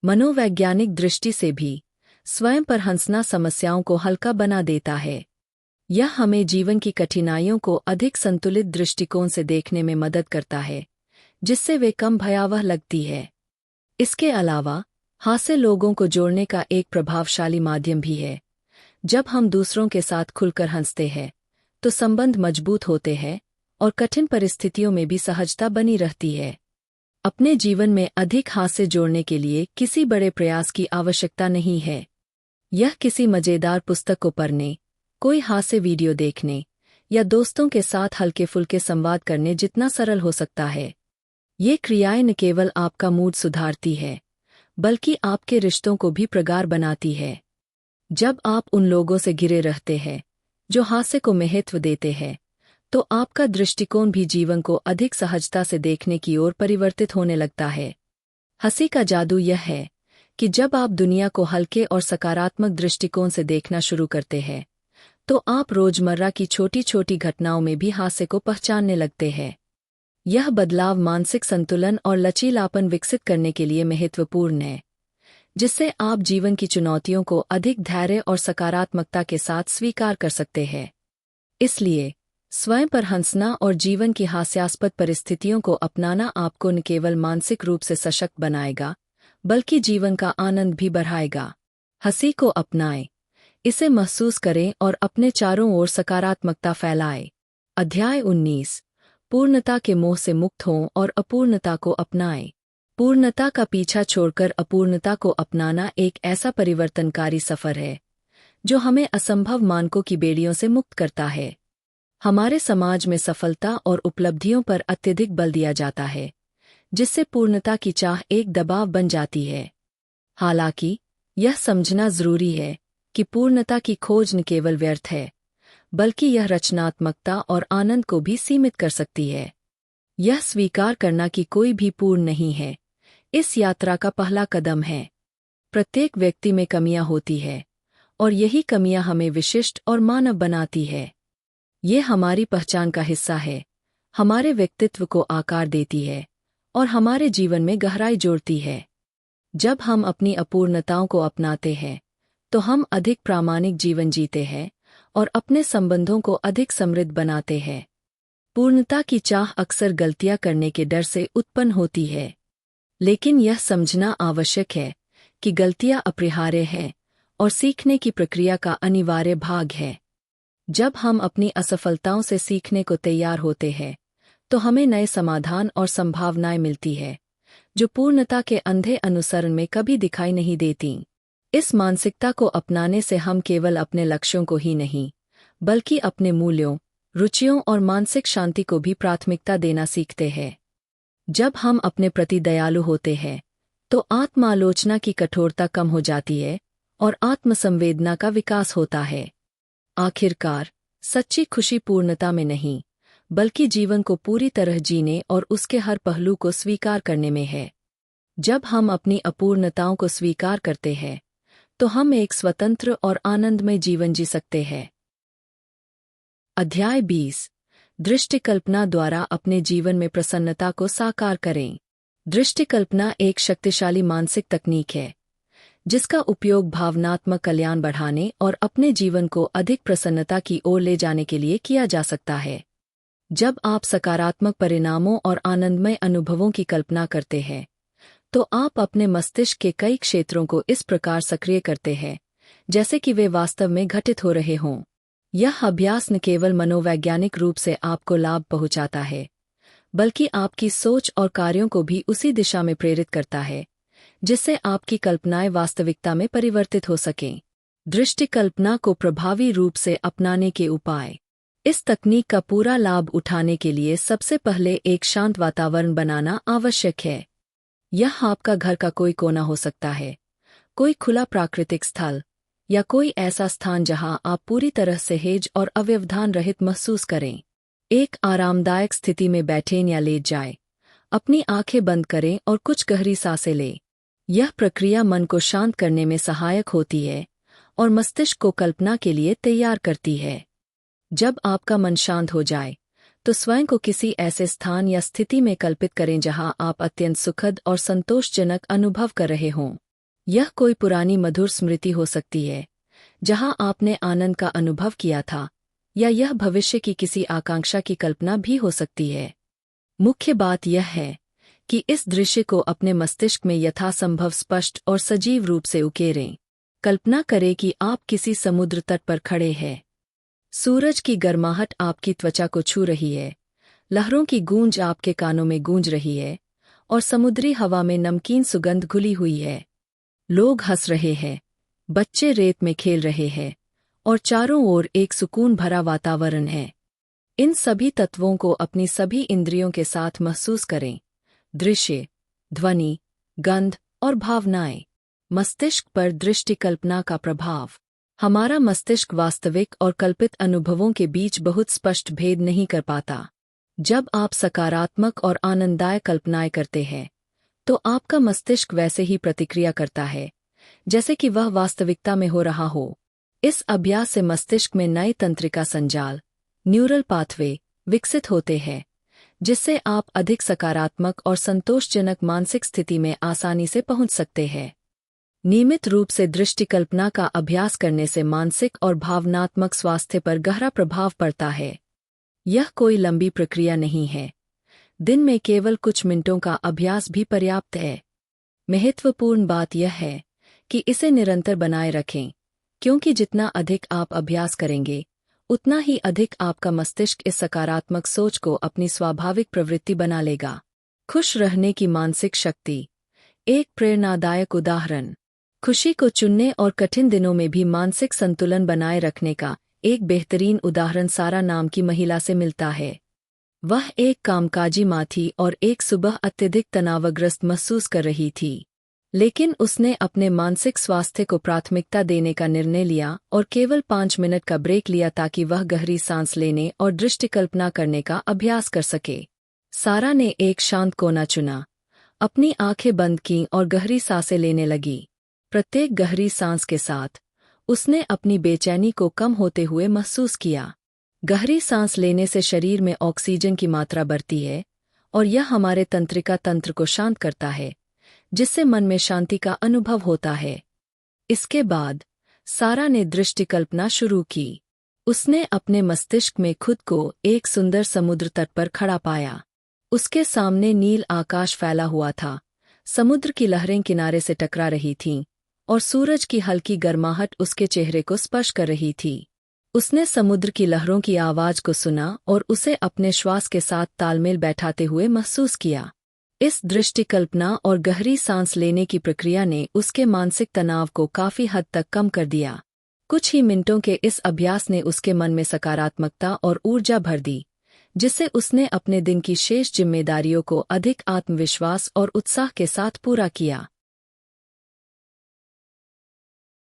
मनोवैज्ञानिक दृष्टि से भी स्वयं पर हंसना समस्याओं को हल्का बना देता है। यह हमें जीवन की कठिनाइयों को अधिक संतुलित दृष्टिकोण से देखने में मदद करता है, जिससे वे कम भयावह लगती है। इसके अलावा हास्य लोगों को जोड़ने का एक प्रभावशाली माध्यम भी है। जब हम दूसरों के साथ खुलकर हंसते हैं तो संबंध मजबूत होते हैं और कठिन परिस्थितियों में भी सहजता बनी रहती है। अपने जीवन में अधिक हास्य जोड़ने के लिए किसी बड़े प्रयास की आवश्यकता नहीं है। यह किसी मजेदार पुस्तक को पढ़ने, कोई हास्य वीडियो देखने या दोस्तों के साथ हल्के फुल्के संवाद करने जितना सरल हो सकता है। ये क्रियाएं न केवल आपका मूड सुधारती है, बल्कि आपके रिश्तों को भी प्रगाढ़ बनाती है। जब आप उन लोगों से घिरे रहते हैं जो हास्य को महत्व देते हैं, तो आपका दृष्टिकोण भी जीवन को अधिक सहजता से देखने की ओर परिवर्तित होने लगता है। हंसी का जादू यह है कि जब आप दुनिया को हल्के और सकारात्मक दृष्टिकोण से देखना शुरू करते हैं, तो आप रोजमर्रा की छोटी छोटी घटनाओं में भी हास्य को पहचानने लगते हैं। यह बदलाव मानसिक संतुलन और लचीलापन विकसित करने के लिए महत्वपूर्ण है, जिससे आप जीवन की चुनौतियों को अधिक धैर्य और सकारात्मकता के साथ स्वीकार कर सकते हैं। इसलिए स्वयं पर हंसना और जीवन की हास्यास्पद परिस्थितियों को अपनाना आपको न केवल मानसिक रूप से सशक्त बनाएगा, बल्कि जीवन का आनंद भी बढ़ाएगा। हंसी को अपनाएं, इसे महसूस करें और अपने चारों ओर सकारात्मकता फैलाएं। अध्याय 19। पूर्णता के मोह से मुक्त हों और अपूर्णता को अपनाएं। पूर्णता का पीछा छोड़कर अपूर्णता को अपनाना एक ऐसा परिवर्तनकारी सफर है जो हमें असंभव मानकों की बेड़ियों से मुक्त करता है। हमारे समाज में सफलता और उपलब्धियों पर अत्यधिक बल दिया जाता है, जिससे पूर्णता की चाह एक दबाव बन जाती है। हालांकि यह समझना जरूरी है कि पूर्णता की खोज न केवल व्यर्थ है, बल्कि यह रचनात्मकता और आनंद को भी सीमित कर सकती है। यह स्वीकार करना कि कोई भी पूर्ण नहीं है, इस यात्रा का पहला कदम है। प्रत्येक व्यक्ति में कमियां होती है और यही कमियां हमें विशिष्ट और मानव बनाती है। ये हमारी पहचान का हिस्सा है, हमारे व्यक्तित्व को आकार देती है और हमारे जीवन में गहराई जोड़ती है। जब हम अपनी अपूर्णताओं को अपनाते हैं, तो हम अधिक प्रामाणिक जीवन जीते हैं और अपने संबंधों को अधिक समृद्ध बनाते हैं। पूर्णता की चाह अक्सर गलतियां करने के डर से उत्पन्न होती है, लेकिन यह समझना आवश्यक है कि गलतियां अपरिहार्य हैं और सीखने की प्रक्रिया का अनिवार्य भाग है। जब हम अपनी असफलताओं से सीखने को तैयार होते हैं, तो हमें नए समाधान और संभावनाएं मिलती है, जो पूर्णता के अंधे अनुसरण में कभी दिखाई नहीं देती। इस मानसिकता को अपनाने से हम केवल अपने लक्ष्यों को ही नहीं, बल्कि अपने मूल्यों, रुचियों और मानसिक शांति को भी प्राथमिकता देना सीखते हैं। जब हम अपने प्रति दयालु होते हैं, तो आत्मालोचना की कठोरता कम हो जाती है और आत्मसंवेदना का विकास होता है। आखिरकार, सच्ची खुशी पूर्णता में नहीं, बल्कि जीवन को पूरी तरह जीने और उसके हर पहलू को स्वीकार करने में है। जब हम अपनी अपूर्णताओं को स्वीकार करते हैं, तो हम एक स्वतंत्र और आनंदमय जीवन जी सकते हैं। अध्याय 20। दृष्टिकल्पना द्वारा अपने जीवन में प्रसन्नता को साकार करें। दृष्टिकल्पना एक शक्तिशाली मानसिक तकनीक है, जिसका उपयोग भावनात्मक कल्याण बढ़ाने और अपने जीवन को अधिक प्रसन्नता की ओर ले जाने के लिए किया जा सकता है। जब आप सकारात्मक परिणामों और आनंदमय अनुभवों की कल्पना करते हैं, तो आप अपने मस्तिष्क के कई क्षेत्रों को इस प्रकार सक्रिय करते हैं, जैसे कि वे वास्तव में घटित हो रहे हों। यह अभ्यास न केवल मनोवैज्ञानिक रूप से आपको लाभ पहुंचाता है, बल्कि आपकी सोच और कार्यों को भी उसी दिशा में प्रेरित करता है, जिससे आपकी कल्पनाएं वास्तविकता में परिवर्तित हो सकें। दृष्टि कल्पना को प्रभावी रूप से अपनाने के उपाय। इस तकनीक का पूरा लाभ उठाने के लिए सबसे पहले एक शांत वातावरण बनाना आवश्यक है। यह आपका घर का कोई कोना हो सकता है, कोई खुला प्राकृतिक स्थल, या कोई ऐसा स्थान जहां आप पूरी तरह से सहज और अव्यवधान रहित महसूस करें। एक आरामदायक स्थिति में बैठें या लेट जाएं। अपनी आंखें बंद करें और कुछ गहरी सांसें लें। यह प्रक्रिया मन को शांत करने में सहायक होती है और मस्तिष्क को कल्पना के लिए तैयार करती है। जब आपका मन शांत हो जाए, तो स्वयं को किसी ऐसे स्थान या स्थिति में कल्पित करें जहां आप अत्यंत सुखद और संतोषजनक अनुभव कर रहे हों। यह कोई पुरानी मधुर स्मृति हो सकती है, जहां आपने आनंद का अनुभव किया था, या यह भविष्य की किसी आकांक्षा की कल्पना भी हो सकती है। मुख्य बात यह है कि इस दृश्य को अपने मस्तिष्क में यथासंभव स्पष्ट और सजीव रूप से उकेरें। कल्पना करें कि आप किसी समुद्र तट पर खड़े हैं। सूरज की गर्माहट आपकी त्वचा को छू रही है, लहरों की गूंज आपके कानों में गूंज रही है, और समुद्री हवा में नमकीन सुगंध घुली हुई है। लोग हंस रहे हैं, बच्चे रेत में खेल रहे हैं, और चारों ओर एक सुकून भरा वातावरण है। इन सभी तत्वों को अपनी सभी इंद्रियों के साथ महसूस करें। दृश्य, ध्वनि, गंध और भावनाएं। मस्तिष्क पर दृष्टि कल्पना का प्रभाव। हमारा मस्तिष्क वास्तविक और कल्पित अनुभवों के बीच बहुत स्पष्ट भेद नहीं कर पाता। जब आप सकारात्मक और आनंददायक कल्पनाएं करते हैं, तो आपका मस्तिष्क वैसे ही प्रतिक्रिया करता है जैसे कि वह वास्तविकता में हो रहा हो। इस अभ्यास से मस्तिष्क में नए तंत्रिका संजाल, न्यूरल पाथवे, विकसित होते हैं, जिससे आप अधिक सकारात्मक और संतोषजनक मानसिक स्थिति में आसानी से पहुंच सकते हैं। नियमित रूप से दृष्टि कल्पना का अभ्यास करने से मानसिक और भावनात्मक स्वास्थ्य पर गहरा प्रभाव पड़ता है। यह कोई लंबी प्रक्रिया नहीं है। दिन में केवल कुछ मिनटों का अभ्यास भी पर्याप्त है। महत्वपूर्ण बात यह है कि इसे निरंतर बनाए रखें, क्योंकि जितना अधिक आप अभ्यास करेंगे, उतना ही अधिक आपका मस्तिष्क इस सकारात्मक सोच को अपनी स्वाभाविक प्रवृत्ति बना लेगा। खुश रहने की मानसिक शक्ति। एक प्रेरणादायक उदाहरण। खुशी को चुनने और कठिन दिनों में भी मानसिक संतुलन बनाए रखने का एक बेहतरीन उदाहरण सारा नाम की महिला से मिलता है। वह एक कामकाजी माँ थी और एक सुबह अत्यधिक तनावग्रस्त महसूस कर रही थी, लेकिन उसने अपने मानसिक स्वास्थ्य को प्राथमिकता देने का निर्णय लिया और केवल 5 मिनट का ब्रेक लिया ताकि वह गहरी सांस लेने और दृष्टि कल्पना करने का अभ्यास कर सके। सारा ने एक शांत कोना चुना, अपनी आंखें बंद कीं और गहरी सांसें लेने लगी। प्रत्येक गहरी सांस के साथ उसने अपनी बेचैनी को कम होते हुए महसूस किया। गहरी सांस लेने से शरीर में ऑक्सीजन की मात्रा बढ़ती है और यह हमारे तंत्रिका तंत्र को शांत करता है, जिससे मन में शांति का अनुभव होता है। इसके बाद सारा ने दृष्टि कल्पना शुरू की। उसने अपने मस्तिष्क में खुद को एक सुंदर समुद्र तट पर खड़ा पाया। उसके सामने नील आकाश फैला हुआ था, समुद्र की लहरें किनारे से टकरा रही थीं, और सूरज की हल्की गर्माहट उसके चेहरे को स्पर्श कर रही थी। उसने समुद्र की लहरों की आवाज को सुना और उसे अपने श्वास के साथ तालमेल बैठाते हुए महसूस किया। इस दृष्टि कल्पना और गहरी सांस लेने की प्रक्रिया ने उसके मानसिक तनाव को काफी हद तक कम कर दिया। कुछ ही मिनटों के इस अभ्यास ने उसके मन में सकारात्मकता और ऊर्जा भर दी, जिससे उसने अपने दिन की शेष जिम्मेदारियों को अधिक आत्मविश्वास और उत्साह के साथ पूरा किया।